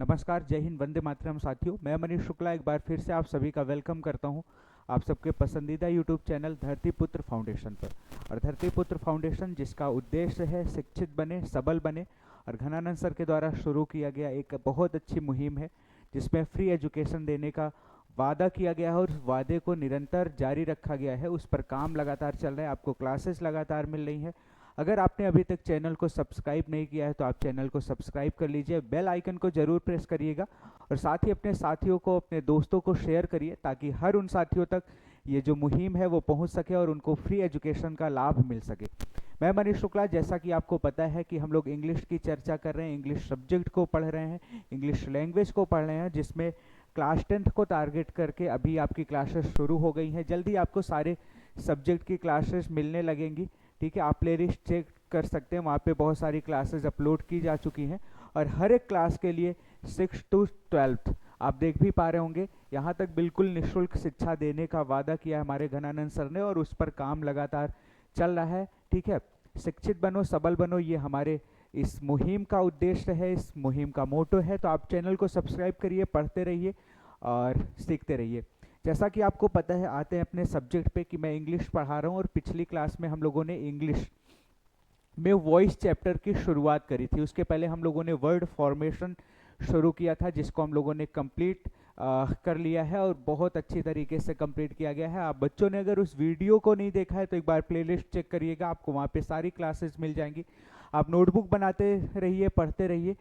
नमस्कार, जय हिंद, वंदे मातरम साथियों। मैं मनीष शुक्ला एक बार फिर से आप सभी का वेलकम करता हूं आप सबके पसंदीदा यूट्यूब चैनल धरती पुत्र फाउंडेशन पर। और धरती पुत्र फाउंडेशन जिसका उद्देश्य है शिक्षित बने, सबल बने, और घनानंद सर के द्वारा शुरू किया गया एक बहुत अच्छी मुहिम है जिसमें फ्री एजुकेशन देने का वादा किया गया है और उस वादे को निरंतर जारी रखा गया है। उस पर काम लगातार चल रहा है, आपको क्लासेस लगातार मिल रही हैं। अगर आपने अभी तक चैनल को सब्सक्राइब नहीं किया है तो आप चैनल को सब्सक्राइब कर लीजिए, बेल आइकन को जरूर प्रेस करिएगा और साथ ही अपने साथियों को, अपने दोस्तों को शेयर करिए ताकि हर उन साथियों तक ये जो मुहिम है वो पहुंच सके और उनको फ्री एजुकेशन का लाभ मिल सके। मैं मनीष शुक्ला, जैसा कि आपको पता है कि हम लोग इंग्लिश की चर्चा कर रहे हैं, इंग्लिश सब्जेक्ट को पढ़ रहे हैं, इंग्लिश लैंग्वेज को पढ़ रहे हैं, जिसमें क्लास 10th को टारगेट करके अभी आपकी क्लासेस शुरू हो गई हैं। जल्दी आपको सारे सब्जेक्ट की क्लासेस मिलने लगेंगी। ठीक है, आप प्लेलिस्ट चेक कर सकते हैं, वहाँ पे बहुत सारी क्लासेस अपलोड की जा चुकी हैं और हर एक क्लास के लिए 6 to 12th आप देख भी पा रहे होंगे, यहाँ तक बिल्कुल निःशुल्क शिक्षा देने का वादा किया है हमारे घनानंद सर ने और उस पर काम लगातार चल रहा है। ठीक है, शिक्षित बनो, सबल बनो, ये हमारे इस मुहिम का उद्देश्य है, इस मुहिम का मोटो है। तो आप चैनल को सब्सक्राइब करिए, पढ़ते रहिए और सीखते रहिए। जैसा कि आपको पता है, आते हैं अपने सब्जेक्ट पे कि मैं इंग्लिश पढ़ा रहा हूँ और पिछली क्लास में हम लोगों ने इंग्लिश में वॉइस चैप्टर की शुरुआत करी थी। उसके पहले हम लोगों ने वर्ड फॉर्मेशन शुरू किया था जिसको हम लोगों ने कंप्लीट कर लिया है और बहुत अच्छी तरीके से कंप्लीट किया गया है। आप बच्चों ने अगर उस वीडियो को नहीं देखा है तो एक बार प्लेलिस्ट चेक करिएगा, आपको वहाँ पे सारी क्लासेस मिल जाएंगी। आप नोटबुक बनाते रहिए, पढ़ते रहिए,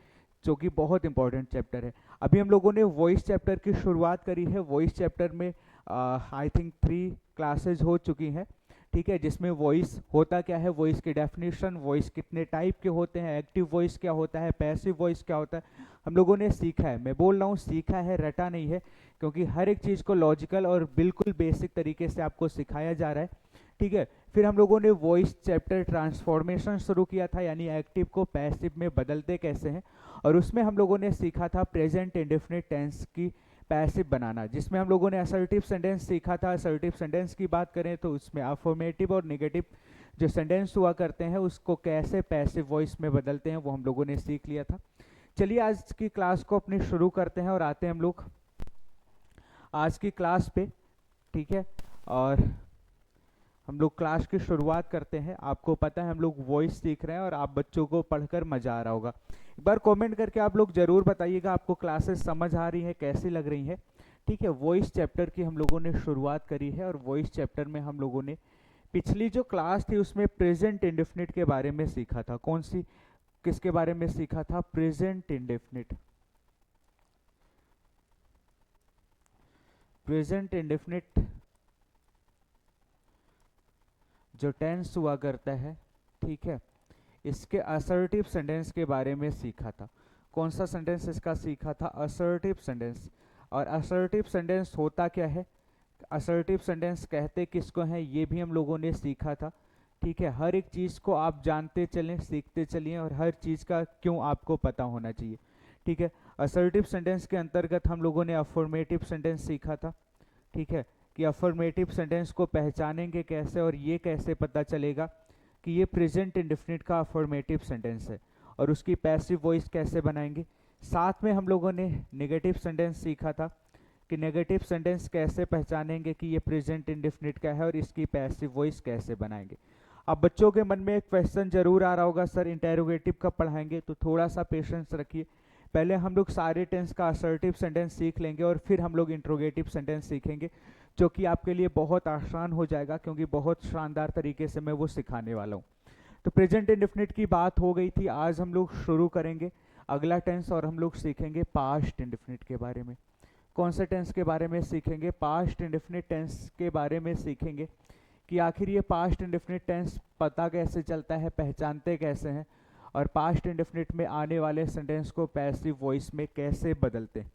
जो कि बहुत इंपॉर्टेंट चैप्टर है। अभी हम लोगों ने वॉइस चैप्टर की शुरुआत करी है। वॉइस चैप्टर में आई थिंक 3 क्लासेज हो चुकी हैं। ठीक है, जिसमें वॉइस होता क्या है, वॉइस की डेफिनेशन, वॉइस कितने टाइप के होते हैं, एक्टिव वॉइस क्या होता है, पैसिव वॉइस क्या होता है, हम लोगों ने सीखा है। मैं बोल रहा हूँ सीखा है, रटा नहीं है, क्योंकि हर एक चीज़ को लॉजिकल और बिल्कुल बेसिक तरीके से आपको सिखाया जा रहा है। ठीक है, फिर हम लोगों ने वॉइस चैप्टर ट्रांसफॉर्मेशन शुरू किया था, यानी एक्टिव को पैसिव में बदलते कैसे हैं, और उसमें हम लोगों ने सीखा था प्रेजेंट इंडेफिनिट टेंस की पैसिव बनाना, जिसमें हम लोगों ने असर्टिव सेंटेंस सीखा था। असर्टिव सेंटेंस की बात करें तो उसमें अफर्मेटिव और नेगेटिव जो सेंटेंस हुआ करते हैं उसको कैसे पैसिव वॉइस में बदलते हैं वो हम लोगों ने सीख लिया था। चलिए आज की क्लास को अपनी शुरू करते हैं और आते हैं हम लोग आज की क्लास पे। ठीक है, और हम लोग क्लास की शुरुआत करते हैं। आपको पता है हम लोग वॉइस सीख रहे हैं और आप बच्चों को पढ़कर मजा आ रहा होगा। एक बार कमेंट करके आप लोग जरूर बताइएगा आपको क्लासेस समझ आ रही हैं, कैसी लग रही हैं। ठीक है, वॉइस चैप्टर की हम लोगों ने शुरुआत करी है और वॉइस चैप्टर में हम लोगों ने पिछली जो क्लास थी उसमें प्रेजेंट इंडेफिनिट के बारे में सीखा था। कौन सी, किसके बारे में सीखा था? Present indefinite. प्रेजेंट इंडेफिनिट जो टेंस हुआ करता है, ठीक है, इसके असर्टिव सेंटेंस के बारे में सीखा था। कौन सा सेंटेंस इसका सीखा था? Assertive sentence. और असर्टिव सेंटेंस होता क्या है, असर्टिव सेंटेंस कहते किसको हैं, ये भी हम लोगों ने सीखा था। ठीक है, हर एक चीज़ को आप जानते चलें, सीखते चलिए और हर चीज़ का क्यों आपको पता होना चाहिए। ठीक है, असर्टिव सेंटेंस के अंतर्गत हम लोगों ने अफर्मेटिव सेंटेंस सीखा था। ठीक है, कि अफर्मेटिव सेंटेंस को पहचानेंगे कैसे और ये कैसे पता चलेगा कि ये प्रेजेंट इंडेफिनिट का अफर्मेटिव सेंटेंस है, और उसकी पैसिव वॉइस कैसे बनाएंगे। साथ में हम लोगों ने नेगेटिव सेंटेंस सीखा था कि नेगेटिव सेंटेंस कैसे पहचानेंगे कि ये प्रेजेंट इंडेफिनिट का है और इसकी पैसिव वॉइस कैसे बनाएंगे। अब बच्चों के मन में एक क्वेश्चन जरूर आ रहा होगा, सर इंटेरोगेटिव कब पढ़ाएंगे? तो थोड़ा सा पेशेंस रखिए, पहले हम लोग सारे टेंस का असर्टिव सेंटेंस सीख लेंगे और फिर हम लोग इंट्रोगेटिव सेंटेंस सीखेंगे, जो कि आपके लिए बहुत आसान हो जाएगा क्योंकि बहुत शानदार तरीके से मैं वो सिखाने वाला हूँ। तो प्रेजेंट इंडेफिनिट की बात हो गई थी, आज हम लोग शुरू करेंगे अगला टेंस और हम लोग सीखेंगे पास्ट इंडेफिनिट के बारे में। कौन से टेंस के बारे में सीखेंगे? पास्ट इंडेफिनिट टेंस के बारे में सीखेंगे कि आखिर ये पास्ट इंडेफिनिट टेंस पता कैसे चलता है, पहचानते कैसे हैं, और पास्ट इंडेफिनिट में आने वाले सेंटेंस को पैसिव वॉइस में कैसे बदलते हैं।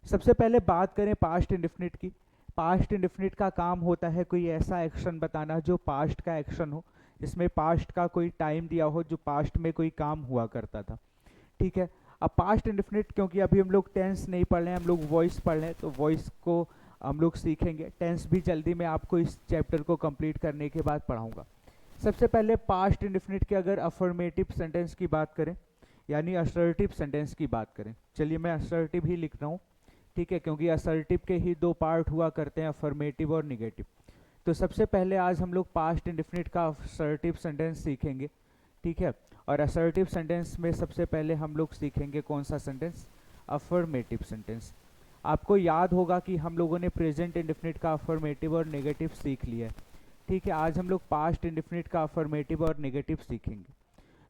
सबसे पहले बात करें पास्ट इंडेफिनिट की। पास्ट इंडेफिनिट का काम होता है कोई ऐसा एक्शन बताना जो पास्ट का एक्शन हो, जिसमें पास्ट का कोई टाइम दिया हो, जो पास्ट में कोई काम हुआ करता था। ठीक है, अब पास्ट इंडेफिनिट, क्योंकि अभी हम लोग टेंस नहीं पढ़ रहे हैं, हम लोग वॉइस पढ़ रहे हैं, तो वॉइस को हम लोग सीखेंगे। टेंस भी जल्दी मैं आपको इस चैप्टर को कंप्लीट करने के बाद पढ़ाऊंगा। सबसे पहले पास्ट इंडेफिनिट के अगर अफर्मेटिव सेंटेंस की बात करें, यानी असर्टिव सेंटेंस की बात करें, चलिए मैं असर्टिव ही लिख रहा हूँ, ठीक है, क्योंकि असर्टिव के ही दो पार्ट हुआ करते हैं, अफर्मेटिव और निगेटिव। तो सबसे पहले आज हम लोग पास्ट इंडेफिनिट का असर्टिव सेंटेंस सीखेंगे, ठीक है। और असर्टिव सेंटेंस में सबसे पहले हम लोग सीखेंगे कौन सा सेंटेंस, अफर्मेटिव सेंटेंस। आपको याद होगा कि हम लोगों ने प्रेजेंट इंडेफिनिट का अफर्मेटिव और नेगेटिव सीख लिया है, ठीक है। आज हम लोग पास्ट इंडेफिनिट का अफर्मेटिव और नेगेटिव सीखेंगे।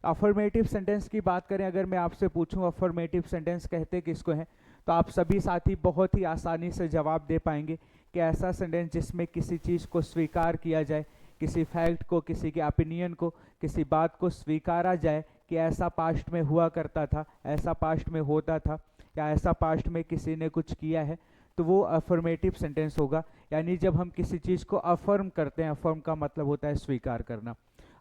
अफर्मेटिव सेंटेंस की बात करें, अगर मैं आपसे पूछूं अफर्मेटिव सेंटेंस कहते किसको हैं, तो आप सभी साथी बहुत ही आसानी से जवाब दे पाएंगे कि ऐसा सेंटेंस जिसमें किसी चीज़ को स्वीकार किया जाए, किसी फैक्ट को, किसी के ओपिनियन को, किसी बात को स्वीकारा जाए कि ऐसा पास्ट में हुआ करता था, ऐसा पास्ट में होता था, या ऐसा पास्ट में किसी ने कुछ किया है, तो वो अफर्मेटिव सेंटेंस होगा। यानी जब हम किसी चीज़ को अफर्म करते हैं, अफर्म का मतलब होता है स्वीकार करना,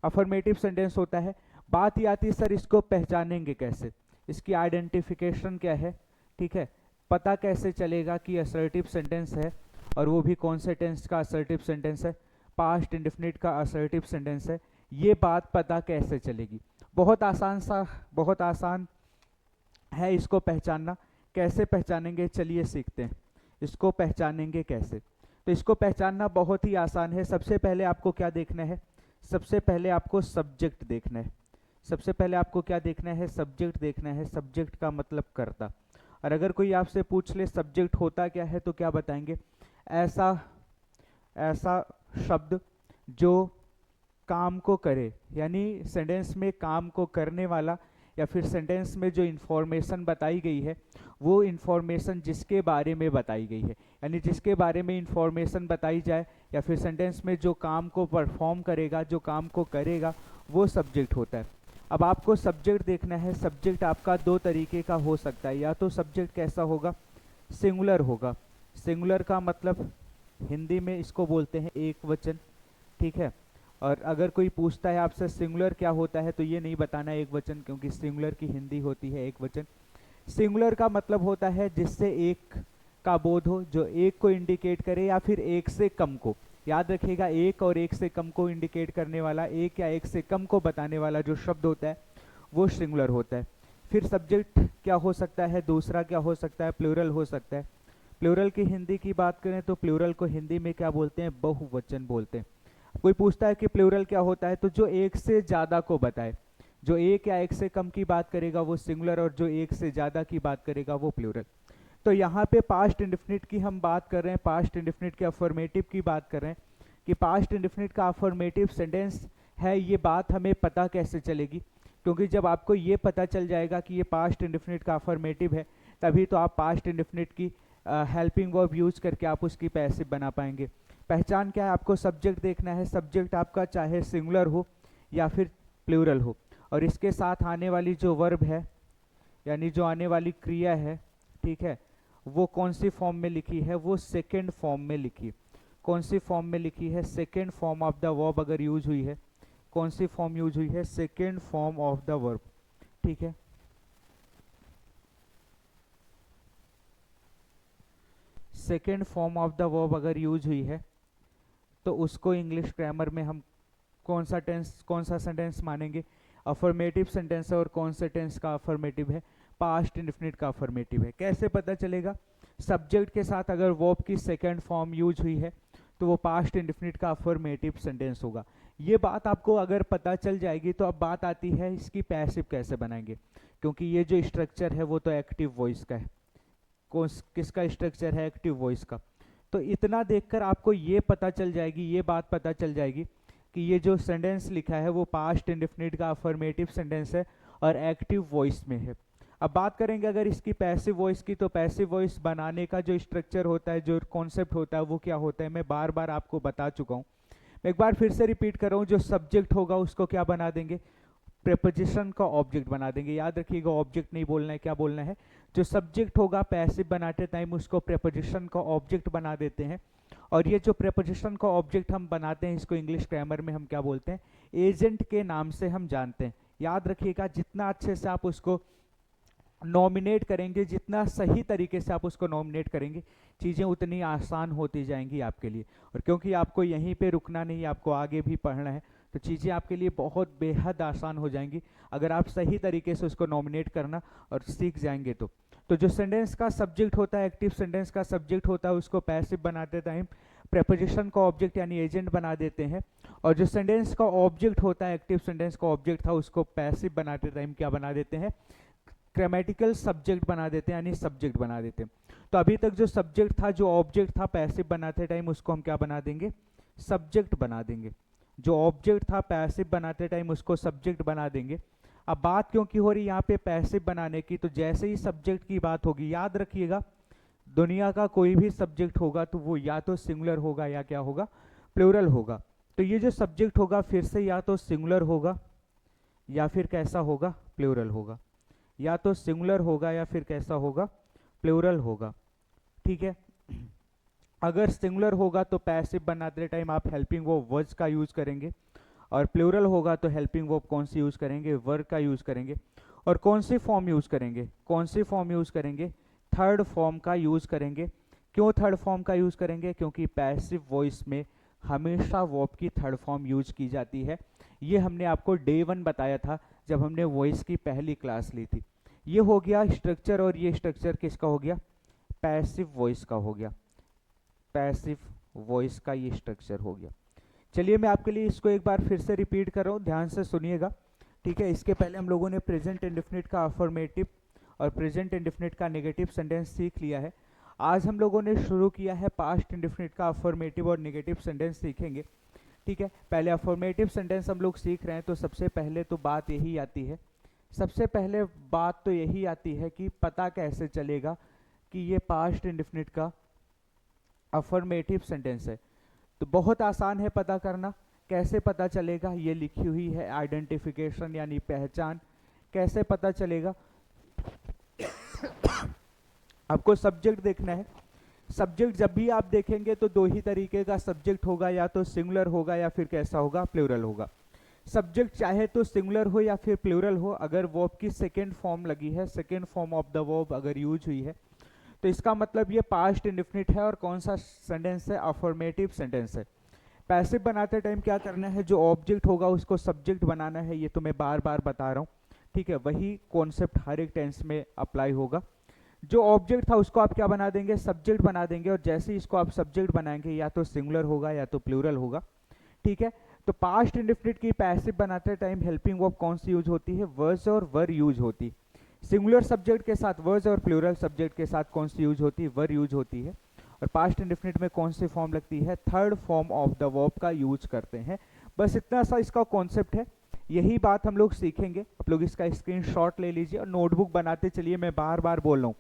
अफर्मेटिव सेंटेंस होता है। बात ये आती है सर इसको पहचानेंगे कैसे, इसकी आइडेंटिफिकेशन क्या है, ठीक है, पता कैसे चलेगा कि असर्टिव सेंटेंस है, और वो भी कौन से टेंस का असर्टिव सेंटेंस है, पास्ट इंडेफिनिट का असर्टिव सेंटेंस है, ये बात पता कैसे चलेगी। बहुत आसान है इसको पहचानना। कैसे पहचानेंगे, चलिए सीखते हैं इसको पहचानेंगे कैसे। तो इसको पहचानना बहुत ही आसान है। सबसे पहले आपको क्या देखना है, सबसे पहले आपको सब्जेक्ट देखना है। सबसे पहले आपको क्या देखना है, सब्जेक्ट देखना है। सब्जेक्ट का मतलब कर्ता। और अगर कोई आपसे पूछ ले सब्जेक्ट होता क्या है, तो क्या बताएंगे, ऐसा शब्द जो काम को करे, यानी सेंटेंस में काम को करने वाला, या फिर सेंटेंस में जो इन्फॉर्मेशन बताई गई है वो इन्फॉर्मेशन जिसके बारे में बताई गई है, यानी जिसके बारे में इन्फॉर्मेशन बताई जाए, या फिर सेंटेंस में जो काम को परफॉर्म करेगा, जो काम को करेगा, वो सब्जेक्ट होता है। अब आपको सब्जेक्ट देखना है। सब्जेक्ट आपका दो तरीके का हो सकता है, या तो सब्जेक्ट कैसा होगा, सिंगुलर होगा। सिंगुलर का मतलब हिंदी में इसको बोलते हैं एक वचन, ठीक है। और अगर कोई पूछता है आपसे सिंगुलर क्या होता है, तो ये नहीं बताना एक वचन, क्योंकि सिंगुलर की हिंदी होती है एक वचन। सिंगुलर का मतलब होता है जिससे एक का बोध हो, जो एक को इंडिकेट करे, या फिर एक से कम को। याद रखिएगा, एक और एक से कम को इंडिकेट करने वाला, एक या एक से कम को बताने वाला जो शब्द होता है वो सिंगुलर होता है। फिर सब्जेक्ट क्या हो सकता है, दूसरा क्या हो सकता है, प्लूरल हो सकता है। प्लूरल की हिंदी की बात करें तो प्लूरल को हिंदी में क्या बोलते हैं, बहुवचन बोलते हैं। कोई पूछता है कि प्लूरल क्या होता है, तो जो एक से ज़्यादा को बताए, जो एक या एक से कम की बात करेगा वो सिंगुलर, और जो एक से ज़्यादा की बात करेगा वो प्लूरल। तो यहाँ पे पास्ट इंडेफिनिट की हम बात कर रहे हैं, पास्ट इंडेफिनिट के अफर्मेटिव की बात कर रहे हैं कि पास्ट इंडेफिनिट का अफर्मेटिव सेंटेंस है। ये बात हमें पता कैसे चलेगी, क्योंकि जब आपको ये पता चल जाएगा कि ये पास्ट इंडेफिनिट का अफर्मेटिव है, तभी तो आप पास्ट इंडेफिनिट की हेल्पिंग वर्ब यूज करके आप उसकी पैसिव बना पाएंगे। पहचान क्या है, आपको सब्जेक्ट देखना है। सब्जेक्ट आपका चाहे सिंगुलर हो या फिर प्लूरल हो, और इसके साथ आने वाली जो वर्ब है, यानी जो आने वाली क्रिया है, ठीक है, वो कौन सी फॉर्म में लिखी है, वो सेकेंड फॉर्म में लिखी। कौन सी फॉर्म में लिखी है, second form of the verb अगर यूज हुई है। कौन सी फॉर्म यूज हुई है, second form of the verb, ठीक है। Second form of the verb अगर यूज हुई है तो उसको इंग्लिश ग्रामर में हम कौन सा टेंस, कौन सा सेंटेंस मानेंगे, अफर्मेटिव सेंटेंस है। और कौन से टेंस का अफर्मेटिव है, पास्ट इंडेफिनिट का अफर्मेटिव है। कैसे पता चलेगा, सब्जेक्ट के साथ अगर वर्ब की सेकेंड फॉर्म यूज हुई है तो वो पास्ट इंडेफिनिट का अफर्मेटिव सेंटेंस होगा। ये बात आपको अगर पता चल जाएगी तो अब बात आती है इसकी पैसिव कैसे बनाएंगे, क्योंकि ये जो स्ट्रक्चर है वो तो एक्टिव वॉइस का है। किसका स्ट्रक्चर है, एक्टिव वॉइस का। तो इतना देखकर आपको ये पता चल जाएगी, ये बात पता चल जाएगी कि ये जो सेंटेंस लिखा है वो पास्ट इंडेफिनिट का अफर्मेटिव सेंटेंस है और एक्टिव वॉइस में है। अब बात करेंगे अगर इसकी पैसिव वॉइस की, तो पैसिव वॉइस बनाने का जो स्ट्रक्चर होता है, जो कॉन्सेप्ट होता है, वो क्या होता है, मैं बार बार आपको बता चुका हूँ। मैं एक बार फिर से रिपीट कर रहा हूँ। जो सब्जेक्ट होगा उसको क्या बना देंगे, प्रेपोजिशन का ऑब्जेक्ट बना देंगे। याद रखिएगा, ऑब्जेक्ट नहीं बोलना है, क्या बोलना है, जो सब्जेक्ट होगा पैसिव बनाते टाइम उसको प्रेपोजिशन का ऑब्जेक्ट बना देते हैं। और ये जो प्रेपोजिशन का ऑब्जेक्ट हम बनाते हैं, इसको इंग्लिश ग्रामर में हम क्या बोलते हैं, एजेंट के नाम से हम जानते हैं। याद रखिएगा, जितना अच्छे से आप उसको नॉमिनेट करेंगे, जितना सही तरीके से आप उसको नॉमिनेट करेंगे, चीज़ें उतनी आसान होती जाएंगी आपके लिए। और क्योंकि आपको यहीं पे रुकना नहीं, आपको आगे भी पढ़ना है, तो चीज़ें आपके लिए बहुत बेहद आसान हो जाएंगी अगर आप सही तरीके से उसको नॉमिनेट करना और सीख जाएंगे तो जो सेंटेंस का सब्जेक्ट होता है, एक्टिव सेंटेंस का सब्जेक्ट होता है, उसको पैसिव बनाते टाइम प्रेपोजिशन का ऑब्जेक्ट यानी एजेंट बना देते हैं, और जो सेंटेंस का ऑब्जेक्ट होता है, एक्टिव सेंटेंस का ऑब्जेक्ट था, उसको पैसिव बनाते टाइम क्या बना देते हैं, ग्रामेटिकल सब्जेक्ट बना देते हैं यानी सब्जेक्ट बना देते हैं। तो अभी तक जो सब्जेक्ट था, जो ऑब्जेक्ट था पैसिव बनाते टाइम, उसको हम क्या बना देंगे, सब्जेक्ट बना देंगे। जो ऑब्जेक्ट था पैसिव बनाते टाइम, उसको सब्जेक्ट बना देंगे। अब बात क्यों की हो रही है यहाँ पे पैसिव बनाने की, तो जैसे ही सब्जेक्ट की बात होगी, याद रखिएगा दुनिया का कोई भी सब्जेक्ट होगा तो वो या तो सिंगुलर होगा या क्या होगा, प्लूरल होगा। तो ये जो सब्जेक्ट होगा फिर से या तो सिंगुलर होगा या फिर कैसा होगा, प्लूरल होगा, या तो सिंगुलर होगा या फिर कैसा होगा, प्लूरल होगा। ठीक है, अगर सिंगुलर होगा तो पैसिव बनाते टाइम आप हेल्पिंग वर्ब वर्ड्स का यूज करेंगे, और प्लूरल होगा तो हेल्पिंग वर्ब कौन सी यूज करेंगे, वर्ब का यूज करेंगे। और कौन सी फॉर्म यूज करेंगे, कौन सी फॉर्म यूज करेंगे, थर्ड फॉर्म का यूज करेंगे। क्यों थर्ड फॉर्म का यूज करेंगे, क्योंकि पैसिव वॉइस में हमेशा वर्ब की थर्ड फॉर्म यूज की जाती है। ये हमने आपको डे 1 बताया था जब हमने वॉइस की पहली क्लास ली थी। ये हो गया स्ट्रक्चर, और ये स्ट्रक्चर किसका हो गया, पैसिव वॉइस का हो गया, पैसिव वॉइस का ये स्ट्रक्चर हो गया। चलिए मैं आपके लिए इसको एक बार फिर से रिपीट कर रहा हूँ, ध्यान से सुनिएगा। ठीक है, इसके पहले हम लोगों ने प्रेजेंट इंडेफिनिट का अफर्मेटिव और प्रेजेंट इंडेफिनिट का नेगेटिव सेंटेंस सीख लिया है। आज हम लोगों ने शुरू किया है पास्ट इंडेफिनिट का अफर्मेटिव और नेगेटिव सेंटेंस सीखेंगे। ठीक है, पहले अफर्मेटिव सेंटेंस हम लोग सीख रहे हैं, तो सबसे पहले तो बात यही आती है, सबसे पहले बात तो यही आती है कि पता कैसे चलेगा कि ये पास्ट इंडेफिनिट का अफर्मेटिव सेंटेंस है। तो बहुत आसान है पता करना। कैसे पता चलेगा, ये लिखी हुई है आइडेंटिफिकेशन यानी पहचान। कैसे पता चलेगा, आपको सब्जेक्ट देखना है। सब्जेक्ट जब भी आप देखेंगे तो दो ही तरीके का सब्जेक्ट होगा, या तो सिंगुलर होगा या फिर कैसा होगा, प्लूरल होगा। सब्जेक्ट चाहे तो सिंगुलर हो या फिर प्लूरल हो, अगर वर्ब की सेकेंड फॉर्म लगी है, second form of the verb अगर यूज हुई है, तो इसका मतलब ये पास्ट इंडेफिनिट है। और कौन सा सेंटेंस है, अफर्मेटिव सेंटेंस है। पैसिव बनाते टाइम क्या करना है, जो ऑब्जेक्ट होगा उसको सब्जेक्ट बनाना है, ये तो मैं बार बार बता रहा हूँ। ठीक है, वही कॉन्सेप्ट हर एक टेंस में अप्लाई होगा। जो ऑब्जेक्ट था उसको आप क्या बना देंगे, सब्जेक्ट बना देंगे, और जैसे ही इसको आप सब्जेक्ट बनाएंगे या तो सिंगुलर होगा या तो प्लूरल होगा। ठीक है, तो पास्ट इंडेफिनिट की पैसिव बनाते टाइम हेल्पिंग वर्ब कौन सी यूज होती है, वर्स और वर यूज होती। सिंगुलर सब्जेक्ट के साथ वर्स और प्लूरल सब्जेक्ट के साथ कौन सी यूज होती है, वर यूज होती है। और पास्ट इंडेफिनिट में कौन सी फॉर्म लगती है, third form of the verb का यूज करते हैं। बस इतना सा इसका कॉन्सेप्ट है, यही बात हम लोग सीखेंगे। आप लोग इसका स्क्रीनशॉट ले लीजिए और नोटबुक बनाते चलिए। मैं बार बार बोल रहा हूँ,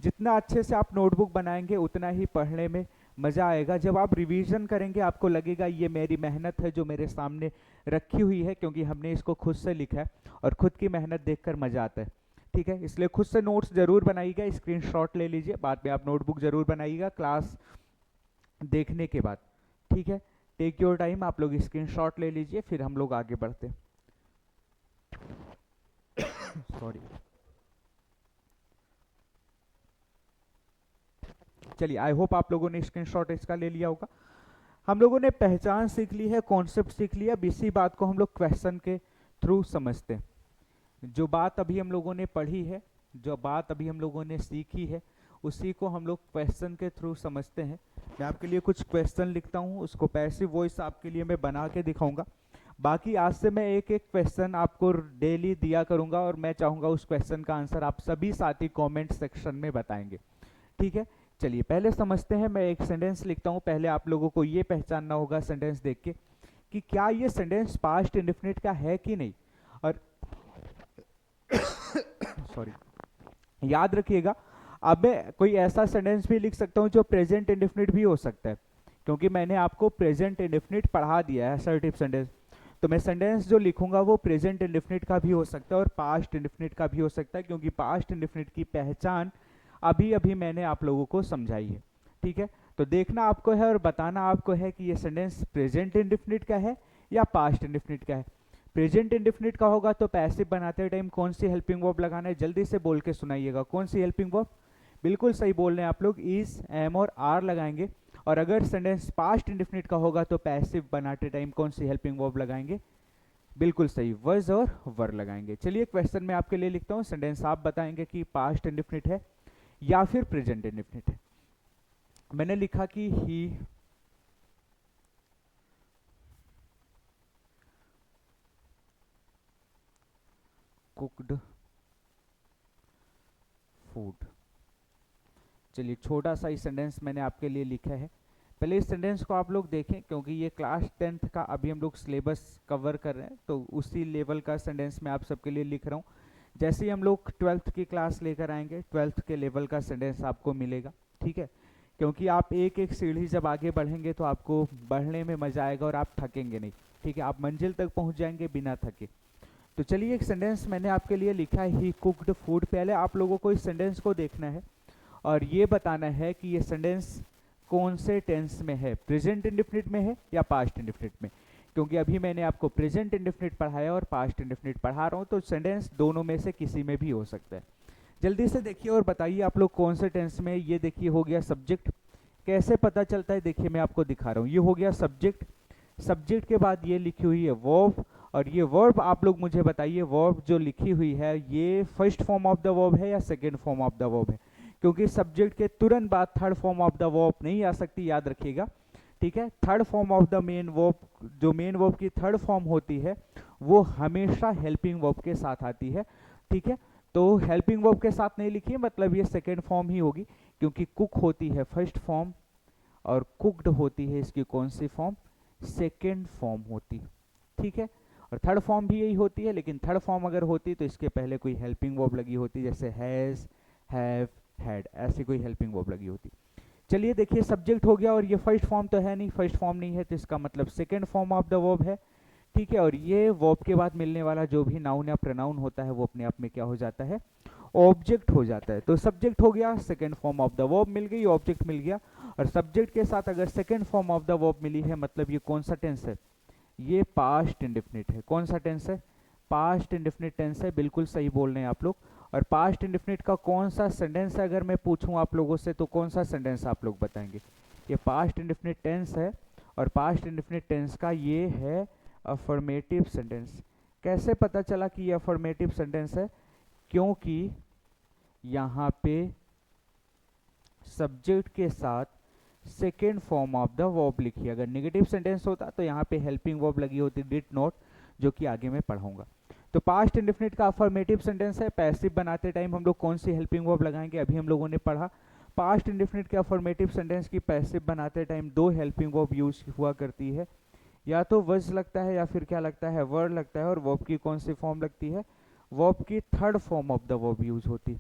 जितना अच्छे से आप नोटबुक बनाएंगे उतना ही पढ़ने में मजा आएगा। जब आप रिवीजन करेंगे आपको लगेगा ये मेरी मेहनत है जो मेरे सामने रखी हुई है, क्योंकि हमने इसको खुद से लिखा है और खुद की मेहनत देखकर मजा आता है। ठीक है, इसलिए खुद से नोट्स जरूर बनाइएगा, स्क्रीनशॉट ले लीजिए, बाद में आप नोटबुक जरूर बनाइएगा क्लास देखने के बाद। ठीक है, टेक योर टाइम, आप लोग स्क्रीनशॉट ले लीजिए, फिर हम लोग आगे बढ़ते हैं। सॉरी, चलिए आई होप आप लोगों ने स्क्रीनशॉट इसका ले लिया होगा। हम लोगों ने पहचान सीख ली है, कॉन्सेप्ट सीख लिया, अब इसी बात को हम लोग क्वेश्चन के थ्रू समझते हैं। जो बात अभी हम लोगों ने पढ़ी है, जो बात अभी हम लोगों ने सीखी है, उसी को हम लोग क्वेश्चन के थ्रू समझते हैं। मैं आपके लिए कुछ क्वेश्चन लिखता हूँ, उसको पैसिव वॉइस आपके लिए मैं बना के दिखाऊंगा। बाकी आज से मैं एक एक क्वेश्चन आपको डेली दिया करूंगा, और मैं चाहूंगा उस क्वेश्चन का आंसर आप सभी साथी कमेंट सेक्शन में बताएंगे। ठीक है, चलिए पहले समझते हैं। मैं एक सेंटेंस लिखता हूँ, पहले आप लोगों को ये पहचानना होगा सेंटेंस देख के कि क्या ये सेंटेंस पास्ट इंडेफिनिट का है कि नहीं। और सॉरी, याद रखिएगा, अब मैं कोई ऐसा सेंटेंस भी लिख सकता हूं जो प्रेजेंट इंडेफिनिट भी हो सकता है, क्योंकि मैंने आपको प्रेजेंट इंडेफिनिट पढ़ा दिया है, असर्टिव सेंटेंस। तो मैं सेंटेंस जो लिखूंगा वो प्रेजेंट इंडेफिनिट का भी हो सकता है और पास्ट इंडेफिनिट का भी हो सकता है, क्योंकि पास्ट इंडेफिनिट की पहचान अभी अभी मैंने आप लोगों को समझाई है। ठीक है, तो देखना आपको है और बताना आपको है कि ये सेंटेंस प्रेजेंट इंडेफिनिट का है या पास्ट इंडेफिनिट का है। प्रेजेंट इंडेफिनिट का होगा तो पैसिव बनाते टाइम कौन सी हेल्पिंग वर्ब लगाना है, जल्दी से बोल के सुनाइएगा, कौन सी हेल्पिंग वर्ब। बिल्कुल सही बोल रहे हैं आप लोग, इज, एम और आर लगाएंगे। और अगर सेंटेंस पास्ट इंडेफिनिट का होगा तो पैसिव बनाते टाइम कौन सी हेल्पिंग वर्ब लगाएंगे, बिल्कुल सही, वज और वर लगाएंगे। चलिए क्वेश्चन में आपके लिए लिखता हूँ, सेंटेंस आप बताएंगे कि पास्ट इंडेफिनिट है या फिर प्रेजेंट इंडेफिनिट है। मैंने लिखा कि ही कुक्ड फूड। चलिए छोटा सा इस सेंटेंस मैंने आपके लिए लिखा है। पहले इस सेंटेंस को आप लोग देखें, क्योंकि ये क्लास 10th का अभी हम लोग सिलेबस कवर कर रहे हैं, तो उसी लेवल का सेंटेंस मैं आप सबके लिए लिख रहा हूँ। जैसे ही हम लोग 12th की क्लास लेकर आएंगे, 12th के लेवल का सेंटेंस आपको मिलेगा, ठीक है। क्योंकि आप एक एक सीढ़ी जब आगे बढ़ेंगे तो आपको बढ़ने में मजा आएगा और आप थकेंगे नहीं, ठीक है। आप मंजिल तक पहुँच जाएंगे बिना थके। तो चलिए एक सेंटेंस मैंने आपके लिए लिखा है, ही कुक्ड फूड। पहले आप लोगों को इस सेंटेंस को देखना है और ये बताना है कि ये सेंटेंस कौन से टेंस में है, प्रेजेंट इंडेफिनिट में है या पास्ट इंडेफिनिट में। क्योंकि अभी मैंने आपको प्रेजेंट इंडेफिनिट पढ़ाया और पास्ट इंडेफिनिट पढ़ा रहा हूँ, तो सेंटेंस दोनों में से किसी में भी हो सकता है। जल्दी से देखिए और बताइए आप लोग कौन से टेंस में। ये देखिए हो गया सब्जेक्ट। कैसे पता चलता है, देखिए मैं आपको दिखा रहा हूँ। ये हो गया सब्जेक्ट, सब्जेक्ट के बाद ये लिखी हुई है वर्ब, और ये वर्ब आप लोग मुझे बताइए, वर्ब जो लिखी हुई है ये first form of the verb है या second form of the verb है। क्योंकि सब्जेक्ट के तुरंत बाद third form of the verb नहीं आ सकती, याद रखिएगा, ठीक है। Third form of the main verb, जो मेन वर्ब की थर्ड फॉर्म होती है वो हमेशा हेल्पिंग वर्ब के साथ आती है, ठीक है। तो हेल्पिंग वर्ब के साथ नहीं लिखिए, मतलब ये सेकेंड फॉर्म ही होगी, क्योंकि कुक होती है फर्स्ट फॉर्म और कुक्ड होती है इसकी कौन सी फॉर्म, सेकेंड फॉर्म होती, ठीक है। और थर्ड फॉर्म भी यही होती है, लेकिन थर्ड फॉर्म अगर होती तो इसके पहले कोई हेल्पिंग वर्ब लगी होती, जैसे हैज, हैव, हैड, ऐसी कोई हेल्पिंग वर्ब लगी होती। चलिए देखिए सब्जेक्ट हो गया, और ये फर्स्ट फॉर्म तो है नहीं, फर्स्ट फॉर्म नहीं है तो इसका मतलब second form of the verb है, ठीक है। और ये वर्ब के बाद मिलने वाला जो भी नाउन या प्रोनाउन होता है वो अपने आप में क्या हो जाता है, ऑब्जेक्ट हो जाता है। तो सब्जेक्ट हो गया, second form of the verb मिल गई, ऑब्जेक्ट मिल गया। और सब्जेक्ट के साथ अगर second form of the verb मिली है, मतलब ये कौन सा टेंस है, ये पास्ट इंडेफिनिट है। कौन सा टेंस है, पास्ट इंडेफिनिट टेंस है, बिल्कुल सही बोल रहे हैं आप लोग। और पास्ट इंडेफिनिट का कौन सा सेंटेंस है, अगर मैं पूछूं आप लोगों से तो कौन सा सेंटेंस आप लोग बताएंगे। ये पास्ट इंडेफिनिट टेंस है, और पास्ट इंडेफिनिट टेंस का ये है अफर्मेटिव सेंटेंस। कैसे पता चला कि ये अफर्मेटिव सेंटेंस है, क्योंकि यहाँ पे सब्जेक्ट के साथ second form of the verb लिखी। अगर नेगेटिव सेंटेंस होता तो यहाँ पे हेल्पिंग वर्ब लगी होती, डिड नॉट, जो कि आगे मैं पढ़ाऊंगा। तो पास्ट इंडेफिनिट का अफर्मेटिव सेंटेंस है। पैसिव बनाते टाइम हम लोग कौन सी हेल्पिंग वर्ब लगाएंगे, अभी हम लोगों ने पढ़ा पास्ट इंडेफिनिट के अफर्मेटिव सेंटेंस की पैसिव बनाते टाइम दो हेल्पिंग वर्ब यूज हुआ करती है, या तो वज लगता है या फिर क्या लगता है, वर्ड लगता है। और वर्ब की कौन सी फॉर्म लगती है, वर्ब की third form of the verb use होती।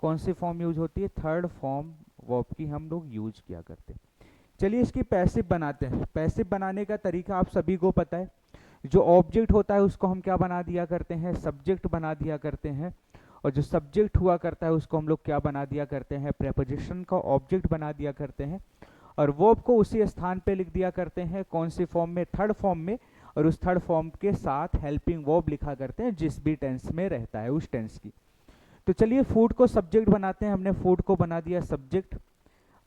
कौन सी फॉर्म यूज होती है, थर्ड फॉर्म वर्ब की हम लोग यूज किया करते हैं। चलिए इसकी पैसिव बनाते हैं। पैसिव बनाने का तरीका आप सभी को पता है, जो ऑब्जेक्ट होता है उसको हम क्या बना दिया करते हैं, सब्जेक्ट बना दिया करते हैं। और जो सब्जेक्ट हुआ करता है उसको हम लोग क्या बना दिया करते हैं, प्रेपोजिशन का ऑब्जेक्ट बना दिया करते हैं। और वर्ब को उसी स्थान पे लिख दिया करते हैं, कौन सी फॉर्म में, थर्ड फॉर्म में। और उस थर्ड फॉर्म के साथ हेल्पिंग वर्ब लिखा करते हैं जिस भी टेंस में रहता है उस टेंस की। तो चलिए फूड को सब्जेक्ट बनाते हैं, हमने फूड को बना दिया सब्जेक्ट।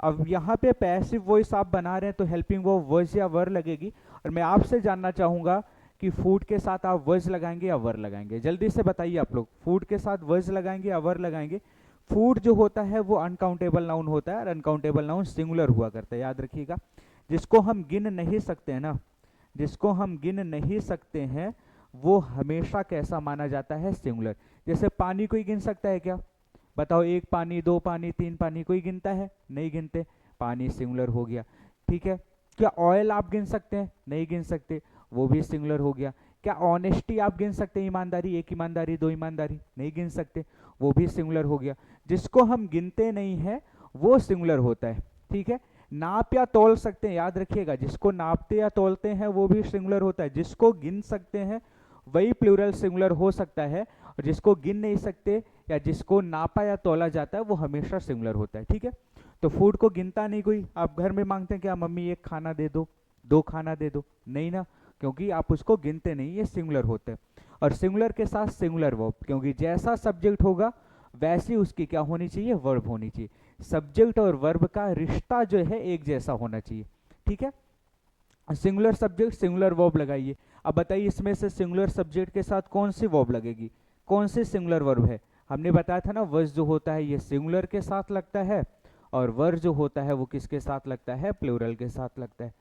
अब यहाँ पे पैसिव वॉइस आप बना रहे हैं तो हेल्पिंग वर्ब वज या वर लगेगी। और मैं आपसे जानना चाहूंगा कि फूड के साथ आप वज लगाएंगे या वर लगाएंगे, जल्दी से बताइए आप लोग, फूड के साथ वज लगाएंगे या वर लगाएंगे। फूड जो होता है वो अनकाउंटेबल नाउन होता है, और अनकाउंटेबल नाउन सिंगुलर हुआ करता है, याद रखिएगा। जिसको हम गिन नहीं सकते हैं ना, जिसको हम गिन नहीं सकते हैं वो हमेशा कैसा माना जाता है, सिंगुलर। जैसे पानी कोई गिन सकता है क्या, बताओ, एक पानी, दो पानी, तीन पानी, कोई गिनता है, नहीं गिनते, पानी सिंगुलर हो गया, ठीक है। क्या ऑयल आप गिन सकते हैं, नहीं गिन सकते, वो भी सिंगुलर हो गया। क्या ऑनेस्टी आप गिन सकते हैं, ईमानदारी, एक ईमानदारी, दो ईमानदारी, नहीं गिन सकते, वो भी सिंगुलर हो गया। जिसको हम गिनते नहीं है वो सिंगुलर होता है, ठीक है। नाप या तोल सकते हैं, याद रखिएगा, जिसको नापते या तोलते हैं वो भी सिंगुलर होता है। जिसको गिन सकते हैं वही प्लूरल सिंगुलर हो सकता है, और जिसको गिन नहीं सकते या जिसको नापा या तोला जाता है वो हमेशा सिंगुलर होता है, ठीक है। तो फूड को गिनता नहीं कोई, आप घर में मांगते हैं क्या, मम्मी एक खाना दे दो, दो खाना दे दो, नहीं ना, क्योंकि आप उसको गिनते नहीं, ये सिंगुलर होते हैं। और सिंगुलर के साथ सिंगुलर वर्ब, क्योंकि जैसा सब्जेक्ट होगा वैसी उसकी क्या होनी चाहिए, वर्ब होनी चाहिए। सब्जेक्ट और वर्ब का रिश्ता जो है एक जैसा होना चाहिए, ठीक है। सिंगुलर सब्जेक्ट सिंगुलर वर्ब लगाइए। अब बताइए इसमें से सिंगुलर सब्जेक्ट के साथ कौन सी वर्ब लगेगी, कौन सी सिंगुलर वर्ब है। हमने बताया था ना वॉज जो होता है ये सिंगुलर के साथ लगता है, और वर जो होता है वो किसके साथ लगता है, प्लूरल के साथ लगता है।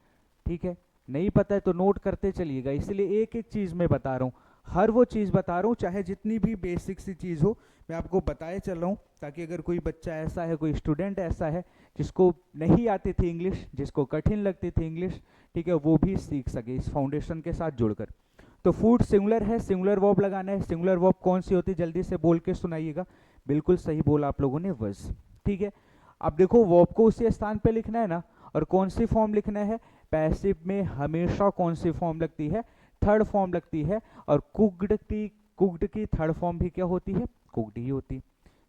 ठीक है, नहीं पता है तो नोट करते चलिएगा, इसलिए एक एक चीज मैं बता रहा हूँ, हर वो चीज बता रहा हूँ चाहे जितनी भी बेसिक सी चीज हो मैं आपको बताए चल रहा हूँ, ताकि अगर कोई बच्चा ऐसा है, कोई स्टूडेंट ऐसा है जिसको नहीं आती थी इंग्लिश, जिसको कठिन लगती थी इंग्लिश, ठीक है, वो भी सीख सके इस फाउंडेशन के साथ जुड़कर। तो फूड सिंगुलर है, सिंगुलर वर्ब लगाना है। सिंगुलर वर्ब कौन सी होती है, जल्दी से बोल के सुनाइएगा। बिल्कुल सही बोला आप लोगों ने, वज। ठीक है, अब देखो वर्ब को उसी स्थान पे लिखना है ना, और कौन सी फॉर्म लिखना है। पैसिव में हमेशा कौन सी फॉर्म लगती है, थर्ड फॉर्म लगती है, और कुक्ड की थर्ड फॉर्म भी क्या होती है, कुक्ड ही होती है।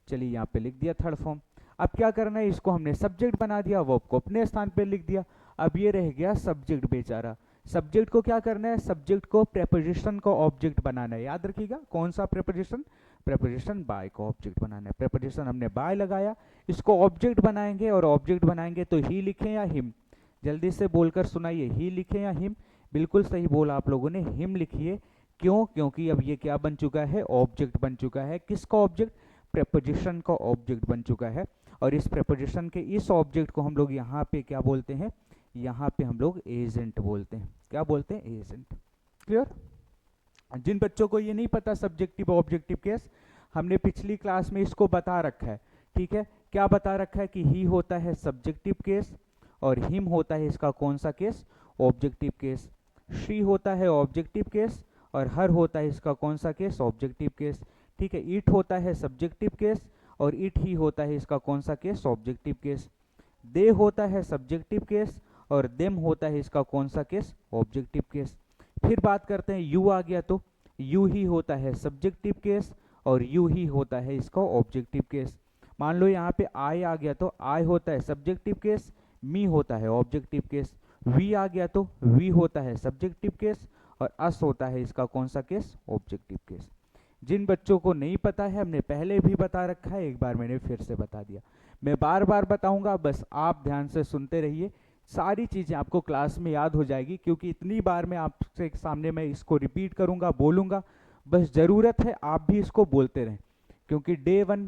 चलिए यहाँ पे लिख दिया थर्ड फॉर्म। अब क्या करना है, इसको हमने सब्जेक्ट बना दिया, वर्ब को अपने स्थान पे लिख दिया। अब ये रह गया सब्जेक्ट बेचारा। सब्जेक्ट को क्या करना है, सब्जेक्ट को प्रेपोजिशन को ऑब्जेक्ट बनाना है। याद रखिएगा कौन सा प्रेपोजिशन, प्रेपोजिशन बाय को ऑब्जेक्ट बनाना है। प्रेपोजिशन हमने बाय लगाया, इसको ऑब्जेक्ट बनाएंगे, और ऑब्जेक्ट बनाएंगे तो ही लिखें या हिम, जल्दी से बोलकर सुनाइए, ही लिखें या हिम। बिल्कुल सही बोला आप लोगों ने, हिम लिखिए। क्यों, क्योंकि अब ये क्या बन चुका है, ऑब्जेक्ट बन चुका है। किसका ऑब्जेक्ट, प्रेपोजिशन का ऑब्जेक्ट बन चुका है। और इस प्रेपोजिशन के इस ऑब्जेक्ट को हम लोग यहाँ पे क्या बोलते हैं, यहाँ पे हम लोग एजेंट बोलते हैं। क्या बोलते हैं, एजेंट। क्लियर। जिन बच्चों को ये नहीं पता सब्जेक्टिव ऑब्जेक्टिव केस, हमने पिछली क्लास में इसको बता रखा है। ठीक है, क्या बता रखा है कि ही होता है सब्जेक्टिव केस, और हिम होता है इसका कौन सा केस, ऑब्जेक्टिव केस। शी होता है ऑब्जेक्टिव केस, और हर होता है इसका कौन सा केस, ऑब्जेक्टिव केस। ठीक है, इट होता है सब्जेक्टिव केस, और इट ही होता है इसका कौन सा केस, ऑब्जेक्टिव केस। दे होता है सब्जेक्टिव केस, और देम होता है इसका कौन सा केस, ऑब्जेक्टिव केस। फिर बात करते हैं यू आ गया, तो यू ही होता है सब्जेक्टिव केस, और यू ही होता है इसका ऑब्जेक्टिव केस। मान लो यहाँ पे आई आ गया, तो आई होता है सब्जेक्टिव केस, मी होता है ऑब्जेक्टिव केस। वी आ गया तो वी होता है सब्जेक्टिव केस, और अस होता है इसका कौन सा केस, ऑब्जेक्टिव केस। जिन बच्चों को नहीं पता है हमने पहले भी बता रखा है, एक बार मैंने फिर से बता दिया। मैं बार बार बताऊंगा, बस आप ध्यान से सुनते रहिए, सारी चीजें आपको क्लास में याद हो जाएगी, क्योंकि इतनी बार मैं आपसे सामने मैं इसको रिपीट करूंगा, बोलूंगा। बस जरूरत है आप भी इसको बोलते रहें, क्योंकि डे 1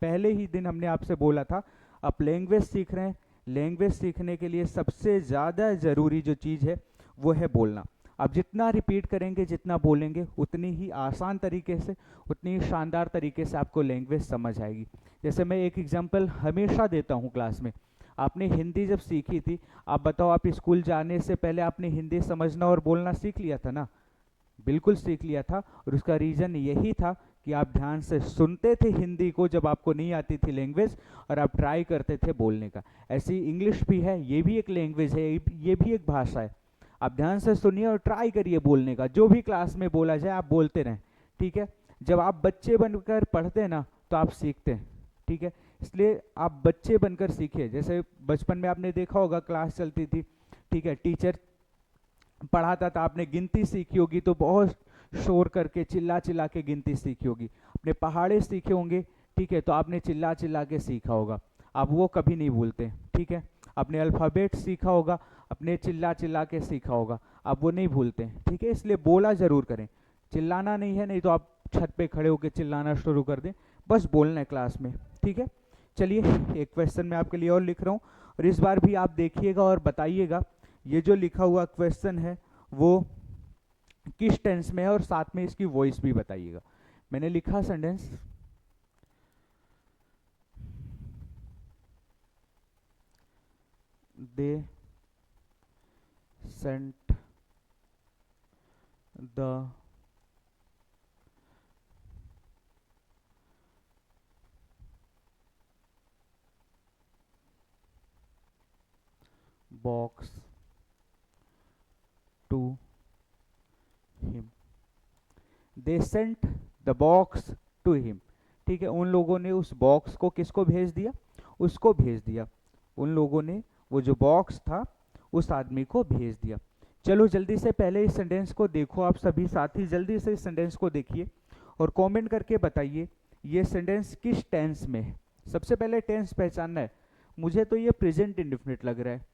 पहले ही दिन हमने आपसे बोला था आप लैंग्वेज सीख रहे हैं। लैंग्वेज सीखने के लिए सबसे ज़्यादा ज़रूरी जो चीज़ है वो है बोलना। आप जितना रिपीट करेंगे, जितना बोलेंगे, उतनी ही आसान तरीके से, उतनी ही शानदार तरीके से आपको लैंग्वेज समझ आएगी। जैसे मैं एक एग्जांपल हमेशा देता हूँ क्लास में, आपने हिंदी जब सीखी थी, आप बताओ आप स्कूल जाने से पहले आपने हिंदी समझना और बोलना सीख लिया था ना, बिल्कुल सीख लिया था। और उसका रीज़न यही था कि आप ध्यान से सुनते थे हिंदी को जब आपको नहीं आती थी लैंग्वेज, और आप ट्राई करते थे बोलने का। ऐसी इंग्लिश भी है, ये भी एक लैंग्वेज है, ये भी एक भाषा है। आप ध्यान से सुनिए और ट्राई करिए बोलने का, जो भी क्लास में बोला जाए आप बोलते रहें। ठीक है, जब आप बच्चे बनकर पढ़ते हैं ना तो आप सीखते हैं। ठीक है, इसलिए आप बच्चे बनकर सीखिए। जैसे बचपन में आपने देखा होगा क्लास चलती थी, ठीक है, टीचर पढ़ाता था, आपने गिनती सीखी होगी तो बहुत शोर करके चिल्ला चिल्ला के गिनती सीखी होगी। अपने पहाड़े सीखे होंगे, ठीक है, तो आपने चिल्ला चिल्ला के सीखा होगा, आप वो कभी नहीं भूलते। ठीक है, आपने अल्फ़ाबेट सीखा होगा, अपने चिल्ला चिल्ला के सीखा होगा, आप वो नहीं भूलते। ठीक है, इसलिए बोला जरूर करें, चिल्लाना नहीं है, नहीं तो आप छत पे खड़े होकर चिल्लाना शुरू कर दें, बस बोलना है क्लास में। ठीक है, चलिए एक क्वेश्चन मैं आपके लिए और लिख रहा हूँ, और इस बार भी आप देखिएगा और बताइएगा ये जो लिखा हुआ क्वेश्चन है वो किस टेंस में है, और साथ में इसकी वॉइस भी बताइएगा। मैंने लिखा sentence, they sent the box to him. They sent the box to him. ठीक है, उन लोगों ने उस बॉक्स को किसको भेज दिया, उसको भेज दिया। उन लोगों ने वो जो बॉक्स था उस आदमी को भेज दिया। चलो जल्दी से पहले इस सेंटेंस को देखो, आप सभी साथी जल्दी से इस सेंटेंस को देखिए और कमेंट करके बताइए ये सेंटेंस किस टेंस में है। सबसे पहले टेंस पहचानना है। मुझे तो ये प्रेजेंट इंडेफिनिट लग रहा है,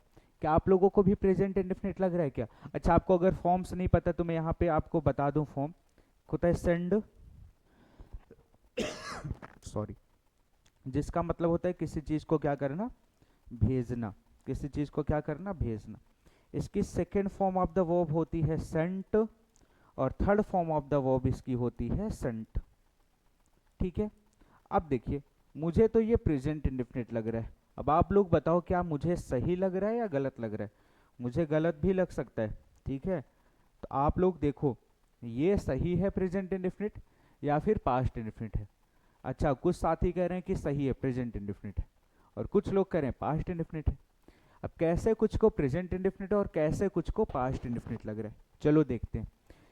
क्या आप लोगों को भी प्रेजेंट इंडेफिनिट लग रहा है क्या? अच्छा, आपको अगर फॉर्म्स नहीं पता तो मैं यहाँ पे आपको बता दूं। फॉर्म होता है सेंड, सॉरी, जिसका मतलब होता है किसी चीज को क्या करना, भेजना। किसी चीज को क्या करना, भेजना। इसकी second form of the verb होती है सेंट, और third form of the verb इसकी होती है सेंट। ठीक है, अब देखिए, मुझे तो ये प्रेजेंट इंडेफिनिट लग रहा है। अब आप लोग बताओ क्या मुझे सही लग रहा है या गलत लग रहा है? मुझे गलत भी लग सकता है। ठीक है, तो आप लोग देखो, ये सही है प्रेजेंट इंडेफिनिट या फिर पास्ट इंडेफिनिट है? अच्छा, कुछ साथी कह रहे हैं कि सही है, प्रेजेंट इंडेफिनिट है, और कुछ लोग कह रहे हैं पास्ट इंडेफिनिट है। अब कैसे कुछ को प्रेजेंट इंडेफिनिट और कैसे कुछ को पास्ट इंडेफिनिट लग रहा है, चलो देखते हैं।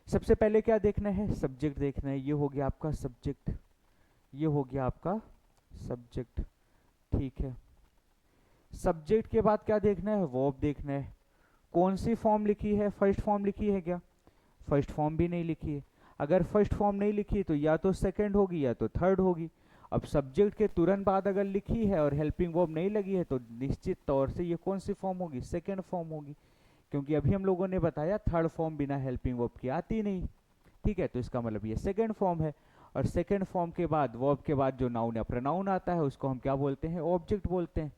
सबसे पहले क्या देखना है, सब्जेक्ट देखना है। ये हो गया आपका सब्जेक्ट, ये हो गया आपका सब्जेक्ट। ठीक है, सब्जेक्ट के बाद क्या देखना है, वर्ब देखना है। कौन सी फॉर्म लिखी है, फर्स्ट फॉर्म लिखी है क्या? फर्स्ट फॉर्म भी नहीं लिखी है। अगर फर्स्ट फॉर्म नहीं लिखी तो या तो सेकंड होगी या तो थर्ड होगी। अब सब्जेक्ट के तुरंत बाद अगर लिखी है और हेल्पिंग वर्ब नहीं लगी है तो निश्चित तौर से ये कौन सी फॉर्म होगी, सेकंड फॉर्म होगी, क्योंकि अभी हम लोगों ने बताया थर्ड फॉर्म बिना हेल्पिंग वर्ब की आती नहीं। ठीक है, तो इसका मतलब ये सेकंड फॉर्म है। और सेकंड फॉर्म के बाद, वर्ब के बाद जो नाउन या प्रोनाउन आता है उसको हम क्या बोलते हैं, ऑब्जेक्ट बोलते हैं।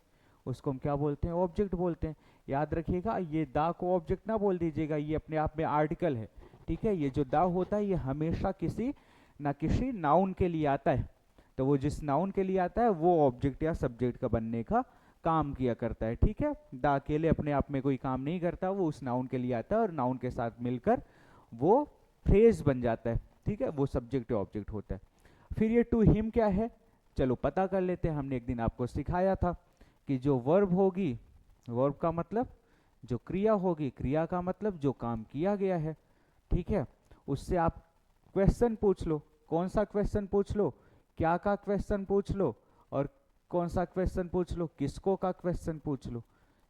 उसको हम क्या बोलते हैं, ऑब्जेक्ट बोलते हैं। याद रखिएगा, ये दा को ऑब्जेक्ट ना बोल दीजिएगा, ये अपने आप में आर्टिकल है। ठीक है, ये जो दा होता है ये हमेशा किसी ना किसी नाउन के लिए आता है। तो वो जिस नाउन के लिए आता है वो ऑब्जेक्ट या सब्जेक्ट का बनने का काम किया करता है। ठीक है, दा अकेले अपने आप में कोई काम नहीं करता, वो उस नाउन के लिए आता है और नाउन के साथ मिलकर वो फ्रेज बन जाता है। ठीक है, वो सब्जेक्ट या ऑब्जेक्ट होता है। फिर ये टू हिम क्या है, चलो पता कर लेते हैं। हमने एक दिन आपको सिखाया था कि जो वर्ब होगी, वर्ब का मतलब जो क्रिया होगी, क्रिया का मतलब जो काम किया गया है। ठीक है, उससे आप क्वेश्चन पूछ लो। कौन सा क्वेश्चन पूछ लो, क्या का क्वेश्चन पूछ लो, और कौन सा क्वेश्चन पूछ लो, किसको का क्वेश्चन पूछ लो।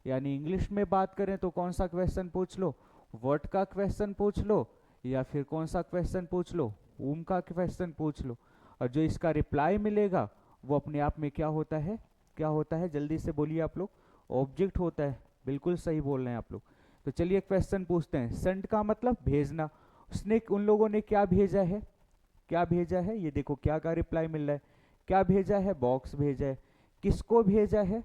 यानी इंग्लिश में बात करें तो कौन सा क्वेश्चन पूछ लो, व्हाट का क्वेश्चन पूछ लो, या फिर कौन सा क्वेश्चन पूछ लो, whom का क्वेश्चन पूछ लो। और जो इसका रिप्लाई मिलेगा वो अपने आप में क्या होता है, क्या होता है, जल्दी से बोलिए आप लोग, ऑब्जेक्ट होता है। बिल्कुल सही बोल रहे हैं आप लोग। तो चलिए क्वेश्चन पूछते हैं। सेंड का मतलब भेजना। उसने, उन लोगों ने क्या भेजा है, क्या भेजा है, ये देखो क्या का रिप्लाई मिल रहा है, क्या भेजा है, बॉक्स भेजा है। किसको भेजा है,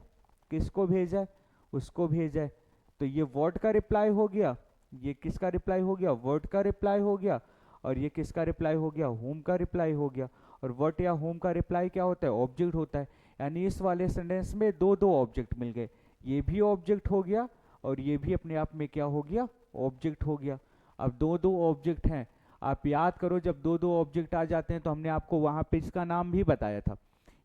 किसको भेजा है, उसको भेजा है। तो ये वर्ड का रिप्लाई हो गया, ये किसका रिप्लाई हो गया, वर्ड का रिप्लाई हो गया, और ये किसका रिप्लाई हो गया, होम का रिप्लाई हो गया। और वर्ड या होम का रिप्लाई क्या होता है, ऑब्जेक्ट होता है। यानी इस वाले सेंटेंस में दो दो ऑब्जेक्ट मिल गए, ये भी ऑब्जेक्ट हो गया और ये भी अपने आप में क्या हो गया, ऑब्जेक्ट हो गया। अब दो दो ऑब्जेक्ट हैं, आप याद करो जब दो दो ऑब्जेक्ट आ जाते हैं तो हमने आपको वहां पे इसका नाम भी बताया था।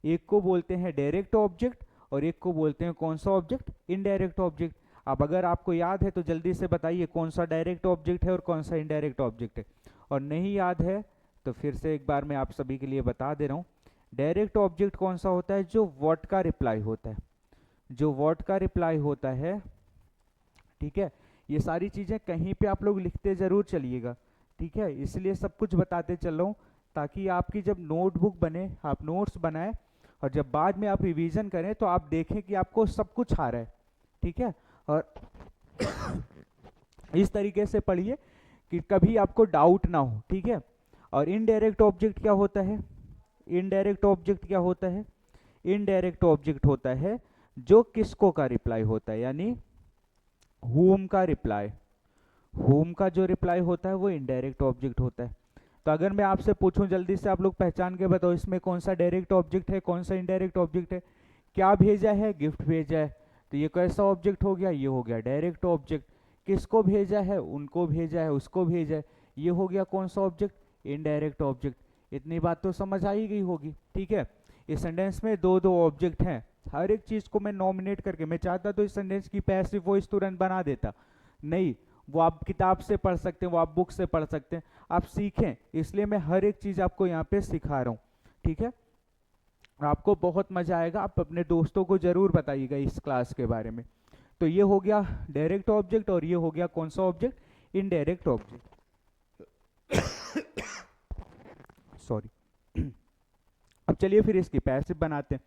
एक को बोलते हैं डायरेक्ट ऑब्जेक्ट और एक को बोलते हैं कौन सा ऑब्जेक्ट, इनडायरेक्ट ऑब्जेक्ट। अब अगर आपको याद है तो जल्दी से बताइए कौन सा डायरेक्ट ऑब्जेक्ट है और कौन सा इनडायरेक्ट ऑब्जेक्ट है। और नहीं याद है तो फिर से एक बार मैं आप सभी के लिए बता दे रहा हूँ। डायरेक्ट ऑब्जेक्ट कौन सा होता है, जो व्हाट का रिप्लाई होता है, जो व्हाट का रिप्लाई होता है। ठीक है, ये सारी चीजें कहीं पे आप लोग लिखते जरूर चलिएगा। ठीक है, इसलिए सब कुछ बताते चल रहा हूँ ताकि आपकी जब नोटबुक बने, आप नोट्स बनाए और जब बाद में आप रिवीजन करें तो आप देखें कि आपको सब कुछ आ रहा है। ठीक है, और इस तरीके से पढ़िए कि कभी आपको डाउट ना हो। ठीक है, और इनडायरेक्ट ऑब्जेक्ट क्या होता है, इनडायरेक्ट ऑब्जेक्ट क्या होता है, इनडायरेक्ट ऑब्जेक्ट होता है जो किसको का रिप्लाई होता है, यानी whom का रिप्लाई, whom का जो रिप्लाई होता है वो इनडायरेक्ट ऑब्जेक्ट होता है। तो अगर मैं आपसे पूछूं जल्दी से आप लोग पहचान के बताओ इसमें कौन सा डायरेक्ट ऑब्जेक्ट है, कौन सा इनडायरेक्ट ऑब्जेक्ट है। क्या भेजा है, गिफ्ट भेजा है, तो ये कैसा ऑब्जेक्ट हो गया, ये हो गया डायरेक्ट ऑब्जेक्ट। किसको भेजा है, उनको भेजा है, उसको भेजा है, ये हो गया कौन सा ऑब्जेक्ट, इनडायरेक्ट ऑब्जेक्ट। इतनी बात तो समझ आई गई होगी। ठीक है, इस सेंटेंस में दो दो ऑब्जेक्ट हैं। हर एक चीज को मैं नॉमिनेट करके, मैं चाहता तो इस सेंटेंस की पैसिव वॉइस तुरंत बना देता, नहीं, वो आप किताब से पढ़ सकते हैं, वो आप बुक से पढ़ सकते हैं, आप सीखें, इसलिए मैं हर एक चीज आपको यहाँ पे सिखा रहा हूँ। ठीक है, आपको बहुत मजा आएगा, आप अपने दोस्तों को जरूर बताइएगा इस क्लास के बारे में। तो ये हो गया डायरेक्ट ऑब्जेक्ट और ये हो गया कौन सा ऑब्जेक्ट, इनडायरेक्ट ऑब्जेक्ट। सॉरी। अब चलिए फिर इसकी पैसिव बनाते हैं।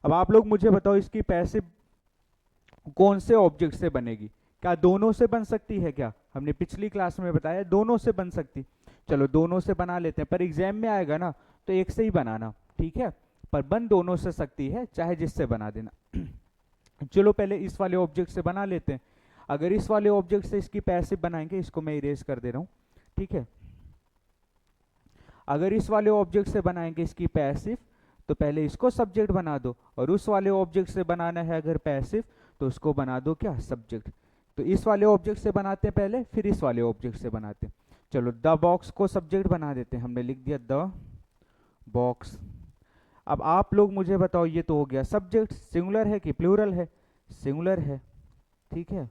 अब आप लोग मुझे बताओ इसकी पैसिव कौन से ऑब्जेक्ट से बनेगी, क्या दोनों से बन सकती है क्या? हमने पिछली क्लास में बताया दोनों से बन सकती। चलो दोनों से बना लेते हैं, पर एग्जाम में आएगा ना तो एक से ही बनाना, ठीक है। पर बन दोनों से सकती है, चाहे जिससे बना देना। चलो पहले इस वाले ऑब्जेक्ट से बना लेते हैं। अगर इस वाले ऑब्जेक्ट से इसकी पैसिव बनाएंगे, इसको मैं इरेज कर दे रहा हूं, ठीक है। अगर इस वाले ऑब्जेक्ट से बनाएंगे इसकी पैसिव, तो पहले इसको सब्जेक्ट बना दो, और उस वाले ऑब्जेक्ट से बनाना है अगर पैसिव, तो उसको बना दो क्या, सब्जेक्ट। तो इस वाले ऑब्जेक्ट से बनाते हैं पहले, फिर इस वाले ऑब्जेक्ट से बनाते हैं। चलो द बॉक्स को सब्जेक्ट बना देते हैं, हमने लिख दिया द बॉक्स। अब आप लोग मुझे बताओ, ये तो हो गया सब्जेक्ट, सिंगुलर है कि प्लूरल है? सिंगुलर है, ठीक है।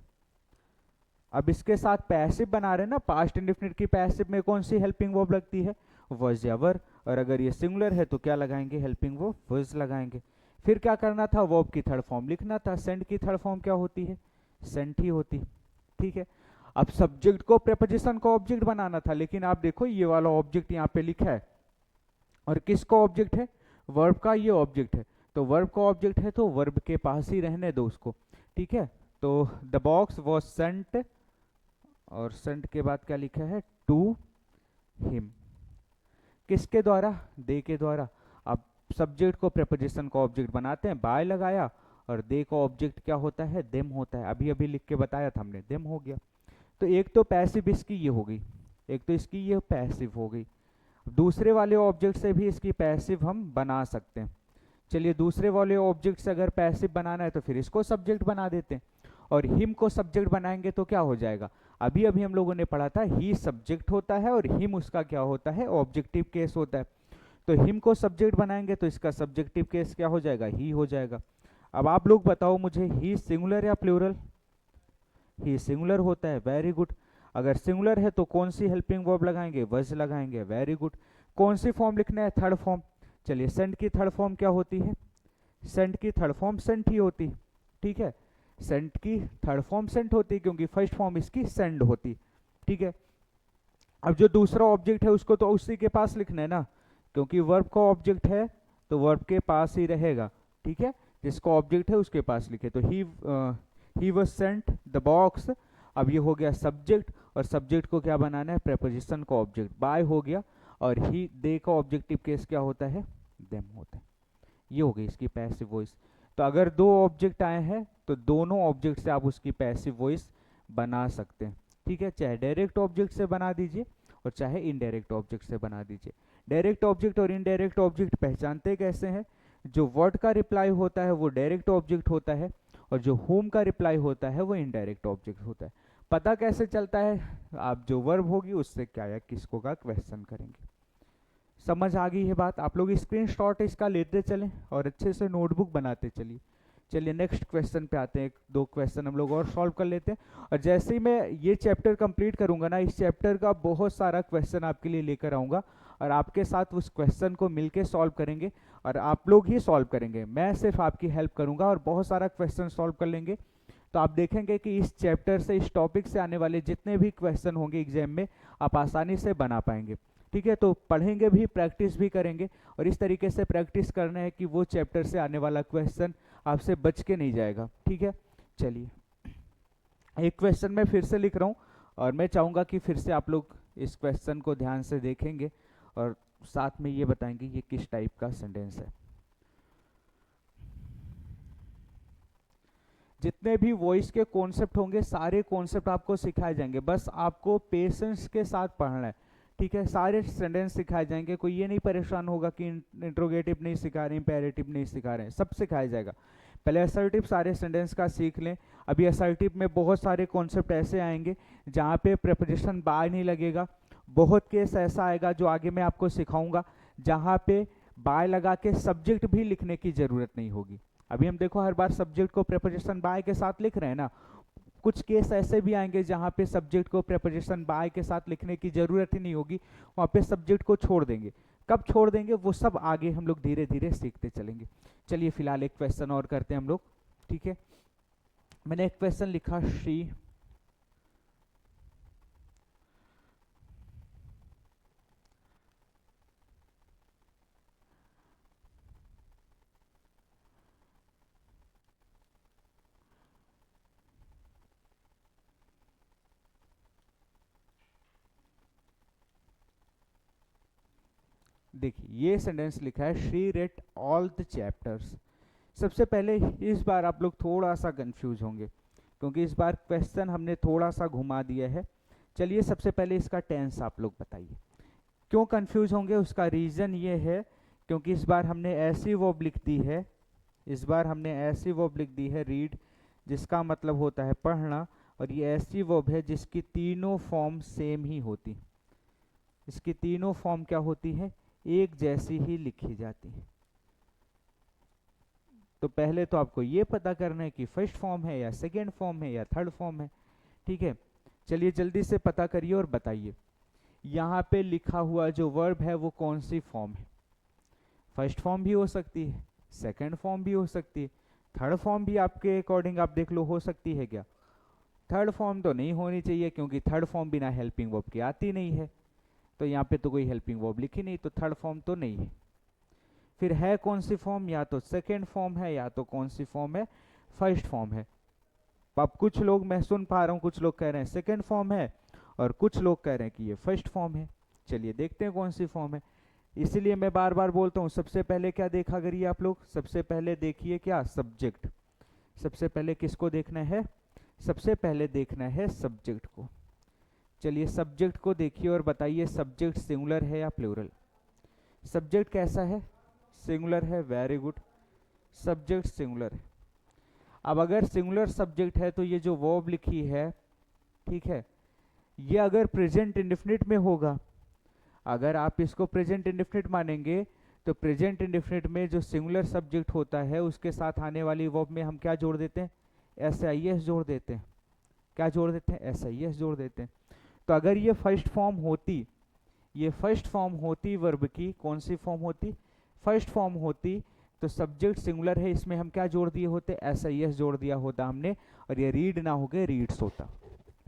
अब इसके साथ पैसिव बना रहे हैं ना, पास्ट इंडेफिनिट की पैसिव में कौन सी हेल्पिंग वर्ब लगती है, वॉज या वर। और अगर ये सिंगुलर है तो क्या लगाएंगे, हेल्पिंग वर्ब वॉज लगाएंगे। फिर क्या करना था, वर्ब की थर्ड फॉर्म लिखना था। सेंड की थर्ड फॉर्म क्या होती है, सेंट ही होती, ठीक है। अब सब्जेक्ट को प्रेपोजिशन को ऑब्जेक्ट बनाना था, लेकिन आप देखो ये वाला ऑब्जेक्ट यहाँ पे लिखा है, और किसका ऑब्जेक्ट है, वर्ब का ये ऑब्जेक्ट है। तो वर्ब का ऑब्जेक्ट है तो वर्ब के पास ही रहने दो उसको, ठीक है। तो द बॉक्स वॉज सेंट, और सेंट के बाद क्या लिखा है, टू हिम। किसके द्वारा, दे के द्वारा। अब सब्जेक्ट को प्रेपोजिशन को ऑब्जेक्ट बनाते हैं, बाय लगाया, और दे को ऑब्जेक्ट क्या होता है, देम होता है। अभी अभी लिख के बताया था हमने, देम हो गया। तो एक तो पैसिव इसकी ये हो गई, एक तो इसकी ये पैसिव हो गई। दूसरे वाले ऑब्जेक्ट से भी इसकी पैसिव हम बना सकते हैं। चलिए दूसरे वाले ऑब्जेक्ट से अगर पैसिव बनाना है तो फिर इसको सब्जेक्ट बना देते हैं, और हिम को सब्जेक्ट बनाएंगे तो क्या हो जाएगा, अभी अभी हम लोगों ने पढ़ा था ही सब्जेक्ट होता है और हिम उसका क्या होता है, ऑब्जेक्टिव केस होता है। तो हिम को सब्जेक्ट बनाएंगे तो इसका सब्जेक्टिव केस क्या हो जाएगा, ही हो जाएगा। अब आप लोग बताओ मुझे, ही सिंगुलर या प्लूरल, ही सिंगुलर होता है, वेरी गुड। अगर सिंगुलर है तो कौन सी हेल्पिंग वर्ब लगाएंगे, वज लगाएंगे, वेरी गुड। कौन सी फॉर्म लिखना है, थर्ड फॉर्म। चलिए सेंट की थर्ड फॉर्म क्या होती है, सेंट की थर्ड फॉर्म सेंट ही होती, ठीक है। सेंट की थर्ड फॉर्म सेंट होती क्योंकि फर्स्ट फॉर्म इसकी सेंड होती, ठीक है। अब जो दूसरा ऑब्जेक्ट है उसको तो उसी के पास लिखना है ना, क्योंकि वर्ब का ऑब्जेक्ट है तो वर्ब के पास ही रहेगा, ठीक है। जिसका ऑब्जेक्ट है उसके पास लिखे, तो he was sent the box. अब ये हो गया सब्जेक्ट, और सब्जेक्ट को क्या बनाना है, प्रेपोजिशन का ऑब्जेक्ट, बाय हो गया। और ही दे का ऑब्जेक्टिव केस क्या होता है, देम होता है। ये हो गई इसकी पैसिव वॉइस। तो अगर दो ऑब्जेक्ट आए हैं तो दोनों ऑब्जेक्ट से आप उसकी पैसिव वॉइस बना सकते हैं, ठीक है। चाहे डायरेक्ट ऑब्जेक्ट से बना दीजिए और चाहे इनडायरेक्ट ऑब्जेक्ट से बना दीजिए। डायरेक्ट ऑब्जेक्ट और इनडायरेक्ट ऑब्जेक्ट पहचानते कैसे हैं, जो वर्ड का रिप्लाई होता है वो डायरेक्ट ऑब्जेक्ट होता है, और जो होम का रिप्लाई होता है वो इनडायरेक्ट ऑब्जेक्ट होता है। पता कैसे चलता है, आप जो वर्ब होगी उससे क्या या किसको का क्वेश्चन करेंगे। समझ आ गई है बात, आप लोग स्क्रीनशॉट इसका लेते चलें और अच्छे से नोटबुक बनाते चलिए। चलिए नेक्स्ट क्वेश्चन पे आते हैं, एक दो क्वेश्चन हम लोग और सॉल्व कर लेते हैं। और जैसे ही मैं ये चैप्टर कंप्लीट करूंगा ना, इस चैप्टर का बहुत सारा क्वेश्चन आपके लिए लेकर आऊंगा, और आपके साथ उस क्वेश्चन को मिलके सॉल्व करेंगे, और आप लोग ही सॉल्व करेंगे, मैं सिर्फ आपकी हेल्प करूंगा, और बहुत सारा क्वेश्चन सॉल्व कर लेंगे। तो आप देखेंगे कि इस चैप्टर से, इस टॉपिक से आने वाले जितने भी क्वेश्चन होंगे एग्जाम में, आप आसानी से बना पाएंगे, ठीक है। तो पढ़ेंगे भी, प्रैक्टिस भी करेंगे, और इस तरीके से प्रैक्टिस करना है कि वो चैप्टर से आने वाला क्वेश्चन आपसे बच के नहीं जाएगा, ठीक है। चलिए एक क्वेश्चन मैं फिर से लिख रहा हूँ, और मैं चाहूँगा कि फिर से आप लोग इस क्वेश्चन को ध्यान से देखेंगे और साथ में ये बताएंगे ये किस टाइप का सेंटेंस है। जितने भी वॉइस के कॉन्सेप्ट होंगे सारे कॉन्सेप्ट आपको सिखाए जाएंगे, बस आपको पेशेंस के साथ पढ़ना है, ठीक है। सारे सेंटेंस सिखाए जाएंगे, कोई ये नहीं परेशान होगा कि इंट्रोगेटिव नहीं सिखा रहे, इंपेरेटिव नहीं सिखा रहे हैं, सब सिखाया जाएगा। पहले असर्टिव सारे सेंटेंस का सीख लें। अभी असर्टिव में बहुत सारे कॉन्सेप्ट ऐसे आएंगे जहाँ पे प्रेपोजिशन बाय नहीं लगेगा। बहुत केस ऐसा आएगा जो आगे मैं आपको सिखाऊंगा जहाँ पे बाय लगा के सब्जेक्ट भी लिखने की जरूरत नहीं होगी। अभी हम देखो हर बार सब्जेक्ट को प्रेपोजिशन बाय के साथ लिख रहे हैं ना, कुछ केस ऐसे भी आएंगे जहाँ पे सब्जेक्ट को प्रेपोजिशन बाय के साथ लिखने की जरूरत ही नहीं होगी, वहाँ पे सब्जेक्ट को छोड़ देंगे। कब छोड़ देंगे वो सब आगे हम लोग धीरे धीरे सीखते चलेंगे। चलिए फिलहाल एक क्वेश्चन और करते हैं हम लोग, ठीक है। मैंने एक क्वेश्चन लिखा, शी देखिए ये सेंटेंस लिखा है she read all the chapters. सबसे पहले इस बार आप लोग थोड़ा सा कंफ्यूज होंगे क्योंकि इस बार क्वेश्चन हमने थोड़ा सा घुमा दिया है। चलिए सबसे पहले इसका टेंस आप लोग बताइए। क्यों कंफ्यूज होंगे उसका रीज़न ये है क्योंकि इस बार हमने ऐसी वर्ब लिख दी है, इस बार हमने ऐसी वर्ब लिख दी है रीड, जिसका मतलब होता है पढ़ना, और ये ऐसी वर्ब है जिसकी तीनों फॉर्म सेम ही होती, इसकी तीनों फॉर्म क्या होती है, एक जैसी ही लिखी जाती है। तो पहले तो आपको ये पता करना है कि फर्स्ट फॉर्म है या सेकेंड फॉर्म है या थर्ड फॉर्म है। ठीक है, चलिए जल्दी से पता करिए और बताइए यहाँ पे लिखा हुआ जो वर्ब है वो कौन सी फॉर्म है। फर्स्ट फॉर्म भी हो सकती है, सेकेंड फॉर्म भी हो सकती है, थर्ड फॉर्म भी आपके अकॉर्डिंग आप देख लो हो सकती है क्या। थर्ड फॉर्म तो नहीं होनी चाहिए क्योंकि थर्ड फॉर्म बिना हेल्पिंग वर्ब की आती नहीं है, तो यहाँ पे तो कोई हेल्पिंग वर्ब लिखी नहीं, तो थर्ड फॉर्म तो नहीं है। फिर है कौन सी फॉर्म, या तो सेकेंड फॉर्म है या तो कौन सी फॉर्म है, फर्स्ट फॉर्म है। अब कुछ लोग, मैं सुन पा रहा हूँ कुछ लोग कह रहे हैं सेकेंड फॉर्म है और कुछ लोग कह रहे हैं कि ये फर्स्ट फॉर्म है। चलिए देखते हैं कौन सी फॉर्म है। इसीलिए मैं बार बार बोलता हूँ सबसे पहले क्या देखा करिए आप लोग, सबसे पहले देखिए क्या, सब्जेक्ट। सबसे पहले किसको देखना है, सबसे पहले देखना है सब्जेक्ट को। चलिए सब्जेक्ट को देखिए और बताइए सब्जेक्ट सिंगुलर है या प्लूरल। सब्जेक्ट कैसा है, सिंगुलर है, वेरी गुड, सब्जेक्ट सिंगुलर है। अब अगर सिंगुलर सब्जेक्ट है तो ये जो वर्ब लिखी है, ठीक है, ये अगर प्रेजेंट इंडेफिनिट में होगा, अगर आप इसको प्रेजेंट इंडेफिनिट मानेंगे तो प्रेजेंट इंडेफिनिट में जो सिंगुलर सब्जेक्ट होता है उसके साथ आने वाली वर्ब में हम क्या जोड़ देते हैं, एस जोड़ देते हैं। क्या जोड़ देते हैं, एस जोड़ देते हैं। तो अगर ये फर्स्ट फॉर्म होती, ये फर्स्ट फॉर्म होती वर्ब की, कौन सी फॉर्म होती, फर्स्ट फॉर्म होती, तो सब्जेक्ट सिंगुलर है, इसमें हम क्या जोड़ दिए होते, एस जोड़ दिया होता हमने, और ये रीड ना होके रीड्स होता।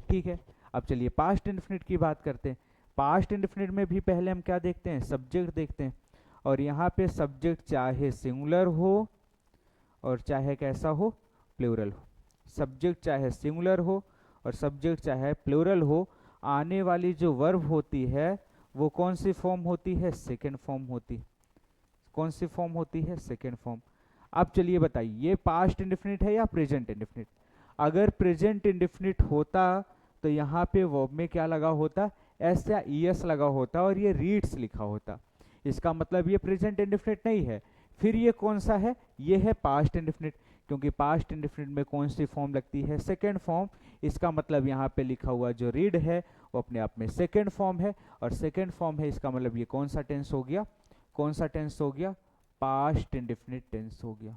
ठीक है, अब चलिए पास्ट इंडेफिनिट की बात करते हैं। पास्ट इंडेफिनिट में भी पहले हम क्या देखते हैं, सब्जेक्ट देखते हैं, और यहाँ पे सब्जेक्ट चाहे सिंगुलर हो और चाहे कैसा हो, प्लूरल हो। सब्जेक्ट चाहे सिंगुलर हो और सब्जेक्ट चाहे प्लूरल हो, आने वाली जो वर्ब होती है वो कौन सी फॉर्म होती है, सेकेंड फॉर्म होती। कौन सी फॉर्म होती है, सेकेंड फॉर्म। अब चलिए बताइए ये पास्ट इंडेफिनिट है या प्रेजेंट इंडेफिनिट। अगर प्रेजेंट इंडेफिनिट होता तो यहाँ पे वर्ब में क्या लगा होता, एस या ईएस लगा होता और ये रीड्स लिखा होता। इसका मतलब ये प्रेजेंट इंडेफिनिट नहीं है। फिर ये कौन सा है, ये है पास्ट इंडेफिनिट, क्योंकि पास्ट इंडेफिनिट में कौन सी फॉर्म लगती है, सेकेंड फॉर्म। इसका मतलब यहाँ पे लिखा हुआ जो रीड है वो अपने आप में सेकेंड फॉर्म है, और सेकेंड फॉर्म है इसका मतलब ये कौन सा टेंस हो गया, कौन सा टेंस हो गया, पास्ट इंडेफिनिट टेंस हो गया।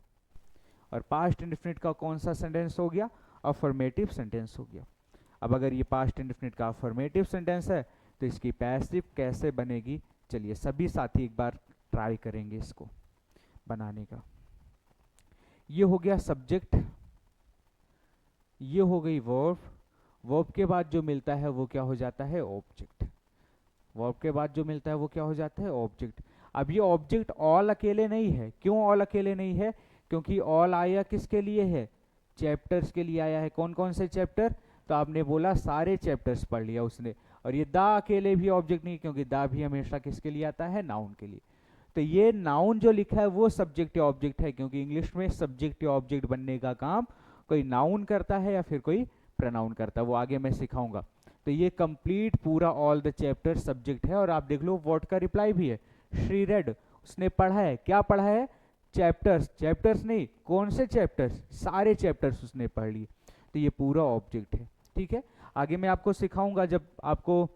और पास्ट इंडेफिनिट का कौन सा सेंटेंस हो गया, अफर्मेटिव सेंटेंस हो गया। अब अगर ये पास्ट इंडेफिनिट का अफर्मेटिव सेंटेंस है तो इसकी पैसिव कैसे बनेगी, चलिए सभी साथी एक बार ट्राई करेंगे इसको बनाने का। ये हो गया सब्जेक्ट, ये हो गई वर्ब, वर्ब के बाद जो मिलता है वो क्या हो जाता है, ऑब्जेक्ट। वर्ब के बाद जो मिलता है वो क्या हो जाता है, ऑब्जेक्ट। अब ये ऑब्जेक्ट ऑल अकेले नहीं है, क्यों ऑल अकेले नहीं है, क्योंकि ऑल आया किसके लिए है, चैप्टर्स के लिए आया है। कौन कौन से चैप्टर, तो आपने बोला सारे चैप्टर्स पढ़ लिया उसने। और ये दा अकेले भी ऑब्जेक्ट नहीं, क्योंकि दा भी हमेशा किसके लिए आता है, नाउन के लिए। तो ये नाउन जो लिखा है वो सब्जेक्ट या ऑब्जेक्ट है, क्योंकि इंग्लिश में सब्जेक्ट या ऑब्जेक्ट बनने का काम कोई नाउन करता है या फिर कोई प्रोनाउन करता है, वो आगे मैं सिखाऊंगा। तो ये कंप्लीट पूरा ऑल द चैप्टर सब्जेक्ट है। और आप देख लो व्हाट का रिप्लाई भी है, श्री रेड, उसने पढ़ा है, क्या पढ़ा है, चैप्टर्स। चैप्टर्स नहीं, कौन से चैप्टर्स, सारे चैप्टर्स उसने पढ़ लिए। तो ये पूरा ऑब्जेक्ट है। ठीक है, आगे मैं आपको सिखाऊंगा, जब आपको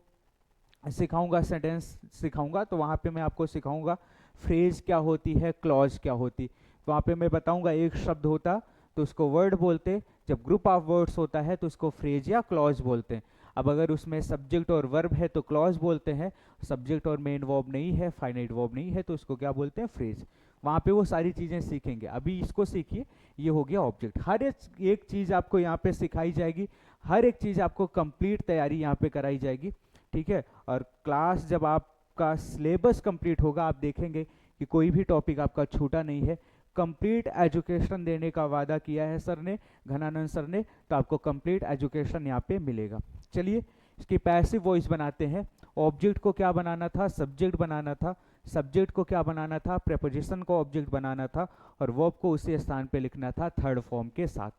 सिखाऊंगा सेंटेंस सिखाऊंगा तो वहां पे मैं आपको सिखाऊंगा फ्रेज क्या होती है, क्लॉज क्या होती। वहां पे मैं बताऊंगा एक शब्द होता तो उसको वर्ड बोलते, जब ग्रुप ऑफ वर्ड्स होता है तो उसको फ्रेज या क्लॉज बोलते हैं। अब अगर उसमें सब्जेक्ट और वर्ब है तो क्लॉज बोलते हैं, सब्जेक्ट और मेन वर्ब नहीं है, फाइनाइट वर्ब नहीं है, तो उसको क्या बोलते हैं, फ्रेज। वहाँ पे वो सारी चीज़ें सीखेंगे। अभी इसको सीखिए, ये हो गया ऑब्जेक्ट। हर एक चीज़ आपको यहाँ पे सिखाई जाएगी, हर एक चीज़ आपको कंप्लीट तैयारी यहाँ पे कराई जाएगी। ठीक है, और क्लास जब आपका सिलेबस कंप्लीट होगा आप देखेंगे कि कोई भी टॉपिक आपका छूटा नहीं है। कंप्लीट एजुकेशन देने का वादा किया है सर ने, घनानंद सर ने, तो आपको कंप्लीट एजुकेशन यहाँ पे मिलेगा। चलिए इसकी पैसिव वॉइस बनाते हैं। ऑब्जेक्ट को क्या बनाना था, सब्जेक्ट बनाना था, सब्जेक्ट को क्या बनाना था, प्रेपोजिशन को ऑब्जेक्ट बनाना था, और वर्ब को उसी स्थान पे लिखना था थर्ड फॉर्म के साथ।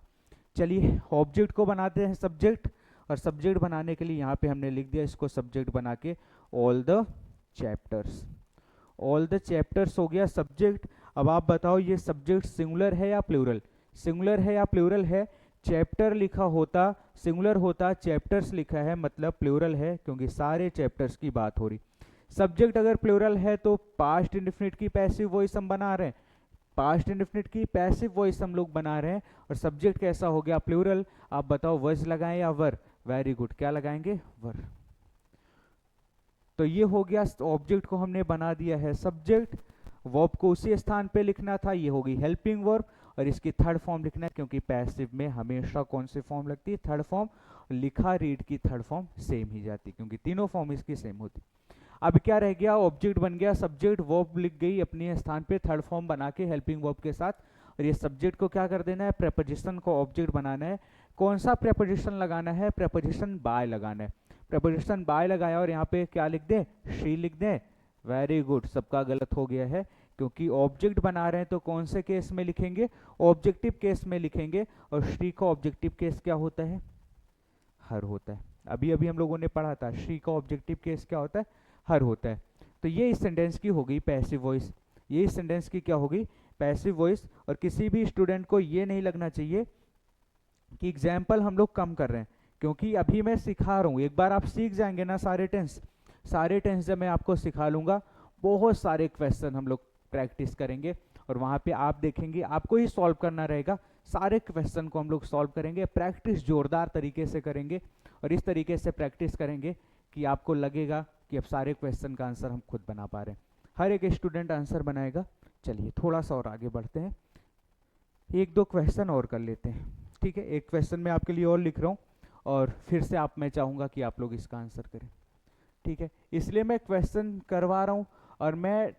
चलिए ऑब्जेक्ट को बनाते हैं सब्जेक्ट, और सब्जेक्ट बनाने के लिए यहाँ पे हमने लिख दिया इसको सब्जेक्ट बना के all the chapters. All the chapters हो गया सब्जेक्ट। अब आप बताओ ये सब्जेक्ट सिंगुलर है या प्लूरल, सिंगुलर है या प्लूरल है। चैप्टर लिखा होता सिंगुलर होता, चैप्टर्स लिखा है मतलब प्लूरल है, क्योंकि सारे चैप्टर्स की बात हो रही। सब्जेक्ट अगर प्लूरल है तो पास्ट इंडेफिनिट की पैसिव वॉइस हम बना रहे हैं, पास्ट इंडेफिनिट की पैसिव वॉइस हम लोग बना रहे हैं, और सब्जेक्ट कैसा हो गया, प्लूरल। आप बताओ वज लगाएं या वर, वेरी गुड, क्या लगाएंगे, वर। तो ये हो गया ऑब्जेक्ट को हमने बना दिया है सब्जेक्ट, वर्ब को उसी स्थान पे लिखना था, ये होगी हेल्पिंग वर्ब, और इसकी थर्ड फॉर्म लिखना है, क्योंकि पैसिव में हमेशा कौन सी फॉर्म लगती है, थर्ड फॉर्म। लिखा रीड की थर्ड फॉर्म सेम ही जाती, क्योंकि तीनों फॉर्म इसकी सेम होती। अब क्या रह गया, ऑब्जेक्ट बन गया सब्जेक्ट, वर्ब लिख गई अपने स्थान पे थर्ड फॉर्म बना के हेल्पिंग वर्ब के साथ, और ये सब्जेक्ट को क्या कर देना है, प्रेपोजिशन को ऑब्जेक्ट बनाना है। कौन सा प्रेपोजिशन लगाना है, प्रेपोजिशन बाय लगाना है। प्रेपोजिशन बाय लगाया और यहाँ पे क्या लिख दें, शी लिख दें, वेरी गुड। सबका गलत हो गया है, क्योंकि ऑब्जेक्ट बना रहे हैं तो कौन से केस में लिखेंगे, ऑब्जेक्टिव केस में लिखेंगे, और शी का ऑब्जेक्टिव केस क्या होता है, हर होता है। अभी अभी हम लोगों ने पढ़ा था शी का ऑब्जेक्टिव केस क्या होता है, हर होता है। तो ये इस सेंटेंस की हो गई पैसिव वॉइस, ये इस सेंटेंस की क्या होगी, पैसिव वॉइस। और किसी भी स्टूडेंट को ये नहीं लगना चाहिए कि एग्जाम्पल हम लोग कम कर रहे हैं, क्योंकि अभी मैं सिखा रहा हूँ, एक बार आप सीख जाएंगे ना सारे टेंस जब मैं आपको सिखा लूंगा, बहुत सारे क्वेश्चन हम लोग प्रैक्टिस करेंगे, और वहाँ पे आप देखेंगे आपको ही सॉल्व करना रहेगा, सारे क्वेश्चन को हम लोग सॉल्व करेंगे, प्रैक्टिस जोरदार तरीके से करेंगे, और इस तरीके से प्रैक्टिस करेंगे कि आपको लगेगा कि अब सारे क्वेश्चन का आंसर हम खुद बना पा रहे हैं, हर एक स्टूडेंट आंसर बनाएगा। चलिए थोड़ा सा और आगे बढ़ते हैं, एक दो क्वेश्चन और कर लेते हैं, ठीक है। एक क्वेश्चन मैं आपके लिए और लिख रहा हूँ, और फिर से मैं चाहूँगा कि आप लोग इसका आंसर करें, ठीक है। इसलिए मैं क्वेश्चन करवा रहा हूँ, और मैं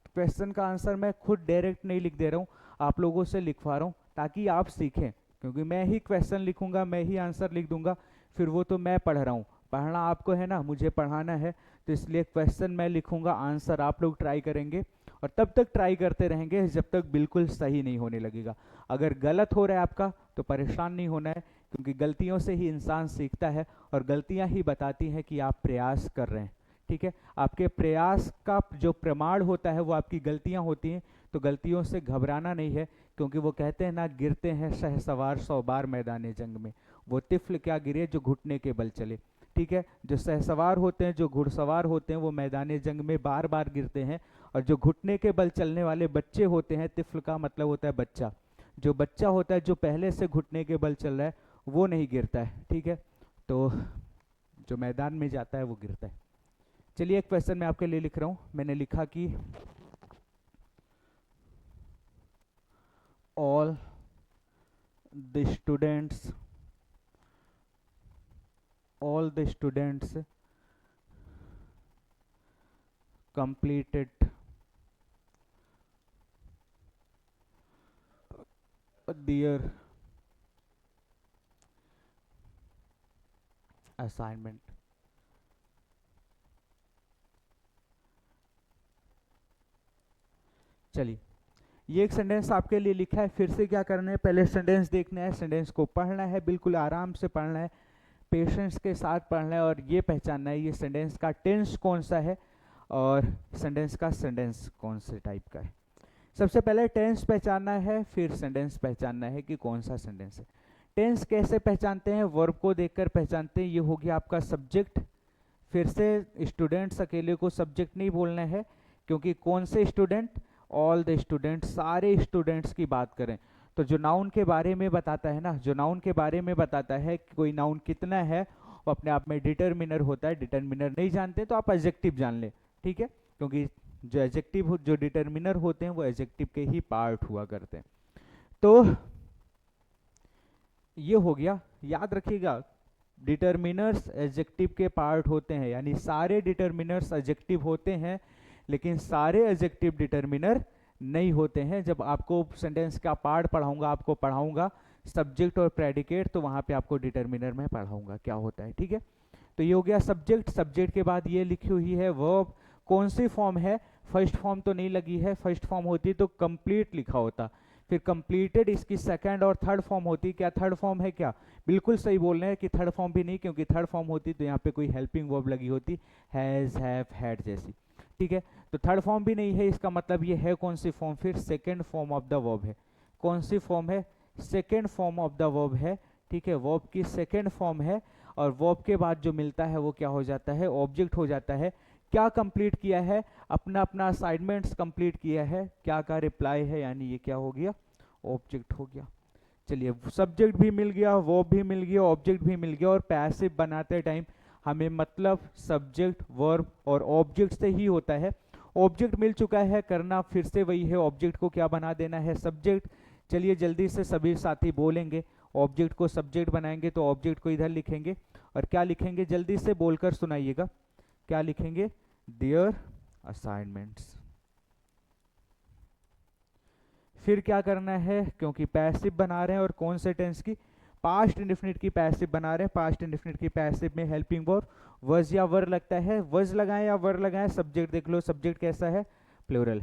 क्वेश्चन का आंसर मैं खुद डायरेक्ट नहीं लिख दे रहा हूँ, आप लोगों से लिखवा रहा हूँ ताकि आप सीखें, क्योंकि मैं ही क्वेश्चन लिखूंगा, मैं ही आंसर लिख दूंगा, फिर वो तो मैं पढ़ रहा हूँ, पढ़ना आपको है ना, मुझे पढ़ाना है, तो इसलिए क्वेश्चन मैं लिखूंगा, आंसर आप लोग ट्राई करेंगे, और तब तक ट्राई करते रहेंगे जब तक बिल्कुल सही नहीं होने लगेगा। अगर गलत हो रहा है आपका तो परेशान नहीं होना है, क्योंकि गलतियों से ही इंसान सीखता है, और गलतियां ही बताती हैं कि आप प्रयास कर रहे हैं, ठीक है। आपके प्रयास का जो प्रमाण होता है वो आपकी गलतियां होती हैं, तो गलतियों से घबराना नहीं है, क्योंकि वो कहते हैं ना, गिरते हैं शहसवार 100 बार मैदान जंग में, वो तिफल क्या गिरे जो घुटने के बल चले, ठीक है। जो सहसवार होते हैं, जो घुड़सवार होते हैं, वो मैदान जंग में बार बार गिरते हैं, और जो घुटने के बल चलने वाले बच्चे होते हैं, तिफल का मतलब होता है बच्चा, जो बच्चा होता है जो पहले से घुटने के बल चल रहा है वो नहीं गिरता है, ठीक है। तो जो मैदान में जाता है वो गिरता है। चलिए एक क्वेश्चन मैं आपके लिए लिख रहा हूं, मैंने लिखा कि all the students completed their assignment। चलिए ये एक सेंटेंस आपके लिए लिखा है, फिर से क्या करना है, पहले सेंटेंस देखना है, सेंटेंस को पढ़ना है, बिल्कुल आराम से पढ़ना है, पेशेंस के साथ पढ़ना है, और ये पहचानना है ये सेंटेंस का टेंस कौन सा है, और सेंटेंस का सेंटेंस कौन से टाइप का है। सबसे पहले टेंस पहचानना है, फिर सेंटेंस पहचानना है कि कौन सा सेंटेंस है। टेंस कैसे पहचानते हैं, वर्ब को देखकर पहचानते हैं, ये हो गया आपका सब्जेक्ट। फिर से स्टूडेंट्स अकेले को सब्जेक्ट नहीं बोलना है, क्योंकि कौन से स्टूडेंट, ऑल द स्टूडेंट, सारे स्टूडेंट्स की बात करें तो जो नाउन के बारे में बताता है ना, जो नाउन के बारे में बताता है कि कोई नाउन कितना है, वो अपने आप में डिटरमिनर होता है। डिटरमिनर नहीं जानते तो आप एडजेक्टिव जान ले, ठीक है, क्योंकि जो एडजेक्टिव जो डिटरमिनर होते हैं वो एडजेक्टिव के ही पार्ट हुआ करते हैं। तो ये हो गया, याद रखिएगा डिटरमिनर्स एडजेक्टिव के पार्ट होते हैं, यानी सारे डिटरमिनर्स एडजेक्टिव होते हैं, लेकिन सारे एडजेक्टिव डिटरमिनर नहीं होते हैं। जब आपको सेंटेंस का पार्ट पढ़ाऊंगा, आपको पढ़ाऊंगा सब्जेक्ट और प्रेडिकेट, तो वहां पे आपको डिटरमिनर में पढ़ाऊंगा क्या होता है, ठीक है। तो ये हो गया सब्जेक्ट। सब्जेक्ट के बाद ये लिखी हुई है वर्ब, कौन सी फॉर्म है, फर्स्ट फॉर्म तो नहीं लगी है, फर्स्ट फॉर्म होती तो कंप्लीट लिखा होता, फिर कंप्लीटेड इसकी सेकंड और थर्ड फॉर्म होती। क्या थर्ड फॉर्म है क्या? बिल्कुल सही बोल रहे हैं कि थर्ड फॉर्म भी नहीं, क्योंकि थर्ड फॉर्म होती तो यहाँ पे कोई हेल्पिंग वर्ब लगी होती, हैज, हैव, हैड जैसी। ठीक है, तो थर्ड फॉर्म भी नहीं है, इसका मतलब ये है कौन सी फॉर्म? फिर second form of the verb है। कौन सी फॉर्म है? Second form of the verb है। ठीक है, वर्ब की सेकेंड फॉर्म है, और वर्ब के बाद जो मिलता है वो क्या हो जाता है? ऑब्जेक्ट हो जाता है। क्या कंप्लीट किया है? अपना अपना असाइनमेंट्स कंप्लीट किया है। क्या का रिप्लाई है, यानी ये क्या हो गया? ऑब्जेक्ट हो गया। चलिए, सब्जेक्ट भी मिल गया, वर्ब भी मिल गया, ऑब्जेक्ट भी मिल गया, और पैसिव बनाते टाइम हमें मतलब सब्जेक्ट, वर्ब और ऑब्जेक्ट से ही होता है। ऑब्जेक्ट मिल चुका है, करना फिर से वही है, ऑब्जेक्ट को क्या बना देना है? सब्जेक्ट। चलिए जल्दी से सभी साथी बोलेंगे, ऑब्जेक्ट को सब्जेक्ट बनाएंगे तो ऑब्जेक्ट को इधर लिखेंगे, और क्या लिखेंगे? जल्दी से बोलकर सुनाइएगा, क्या लिखेंगे? Their assignments. फिर क्या करना है? क्योंकि पैसिव बना रहे हैं, और कौन से टेंस की? पास्ट इंडेफिनिट की पैसिव बना रहे हैं। पास्ट इंडेफिनिट की पैसिव में हेल्पिंग वर्ब वज या वर लगता है। वज लगाएं या वर लगाएं? सब्जेक्ट देख लो, सब्जेक्ट कैसा है? प्लूरल।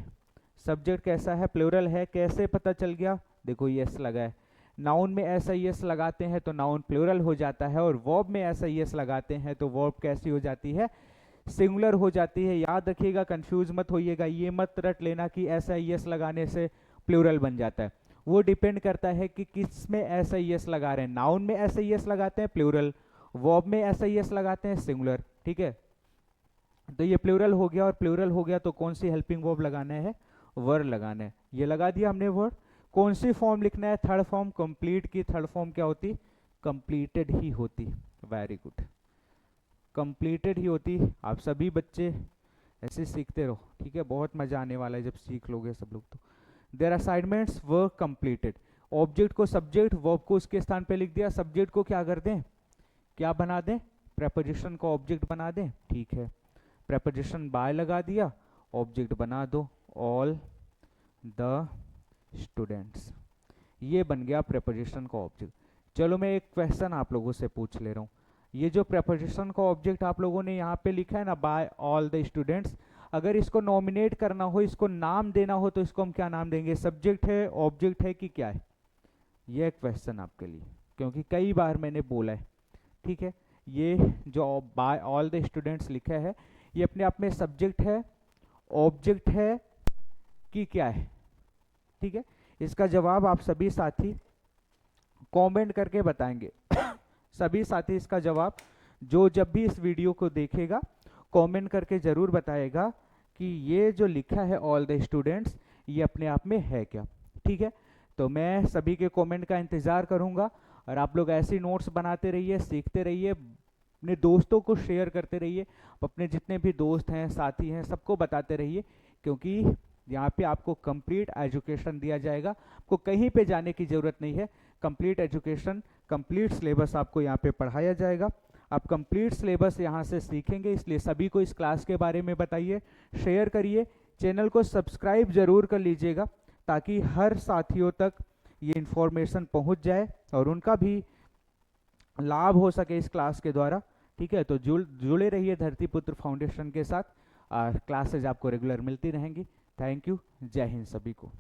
सब्जेक्ट कैसा है? प्लूरल है। कैसे पता चल गया? देखो यस लगा है। नाउन में ऐसा यस लगाते हैं तो नाउन प्लूरल हो जाता है, और वर्ब में ऐसा यस लगाते हैं तो वर्ब कैसी हो जाती है? सिंगुलर हो जाती है। याद रखिएगा, कंफ्यूज मत होइएगा, ये मत रट लेना कि ऐसा यस लगाने से प्लूरल बन जाता है। वो डिपेंड करता है कि किस में ऐसा यस लगा रहे हैं। नाउन में ऐसा यस लगाते हैं प्लूरल, वर्ब में ऐसा यस लगाते हैं सिंगुलर। ठीक है, तो ये प्लूरल हो गया, और प्लूरल हो गया तो कौन सी हेल्पिंग वर्ब लगाना है? वर लगाना है। ये लगा दिया हमने वर्ड। कौन सी फॉर्म लिखना है? Third form. कंप्लीट की थर्ड फॉर्म क्या होती? कंप्लीटेड ही होती। वेरी गुड, कंप्लीटेड ही होती। आप सभी बच्चे ऐसे सीखते रहो, ठीक है, बहुत मजा आने वाला है जब सीख लोगे सब लोग। तो their assignments were completed. Object को सब्जेक्ट, वर्ब को उसके स्थान पे लिख दिया। सब्जेक्ट को क्या कर दें? क्या बना दें? प्रेपोजिशन को ऑब्जेक्ट बना दें। ठीक है, प्रेपोजिशन बाय लगा दिया, ऑब्जेक्ट बना दो, ऑल द स्टूडेंट्स। ये बन गया प्रेपोजिशन का ऑब्जेक्ट। चलो मैं एक क्वेश्चन आप लोगों से पूछ ले रहा हूँ। ये जो प्रेपोजिशन का ऑब्जेक्ट आप लोगों ने यहाँ पे लिखा है ना, बाय ऑल द स्टूडेंट्स, अगर इसको नॉमिनेट करना हो, इसको नाम देना हो, तो इसको हम क्या नाम देंगे? सब्जेक्ट है, ऑब्जेक्ट है, कि क्या है? ये क्वेश्चन आपके लिए, क्योंकि कई बार मैंने बोला है। ठीक है, ये जो बाय ऑल द स्टूडेंट्स लिखा है, ये अपने आप में सब्जेक्ट है, ऑब्जेक्ट है, कि क्या है? ठीक है, इसका जवाब आप सभी साथी कमेंट करके बताएंगे। सभी साथी इसका जवाब जो जब भी इस वीडियो को देखेगा कमेंट करके जरूर बताएगा कि ये जो लिखा है ऑल द स्टूडेंट्स, ये अपने आप में है क्या। ठीक है, तो मैं सभी के कमेंट का इंतजार करूंगा, और आप लोग ऐसी नोट्स बनाते रहिए, सीखते रहिए, अपने दोस्तों को शेयर करते रहिए, अपने जितने भी दोस्त हैं, साथी हैं, सबको बताते रहिए, क्योंकि यहाँ पे आपको कंप्लीट एजुकेशन दिया जाएगा। आपको कहीं पे जाने की जरूरत नहीं है। कंप्लीट एजुकेशन, कंप्लीट सिलेबस आपको यहाँ पे पढ़ाया जाएगा। आप कंप्लीट सिलेबस यहाँ से सीखेंगे, इसलिए सभी को इस क्लास के बारे में बताइए, शेयर करिए, चैनल को सब्सक्राइब जरूर कर लीजिएगा, ताकि हर साथियों तक ये इन्फॉर्मेशन पहुँच जाए और उनका भी लाभ हो सके इस क्लास के द्वारा। ठीक है, तो जुड़े रहिए धरतीपुत्र फाउंडेशन के साथ, क्लासेज आपको रेगुलर मिलती रहेंगी। थैंक यू, जय हिंद सभी को।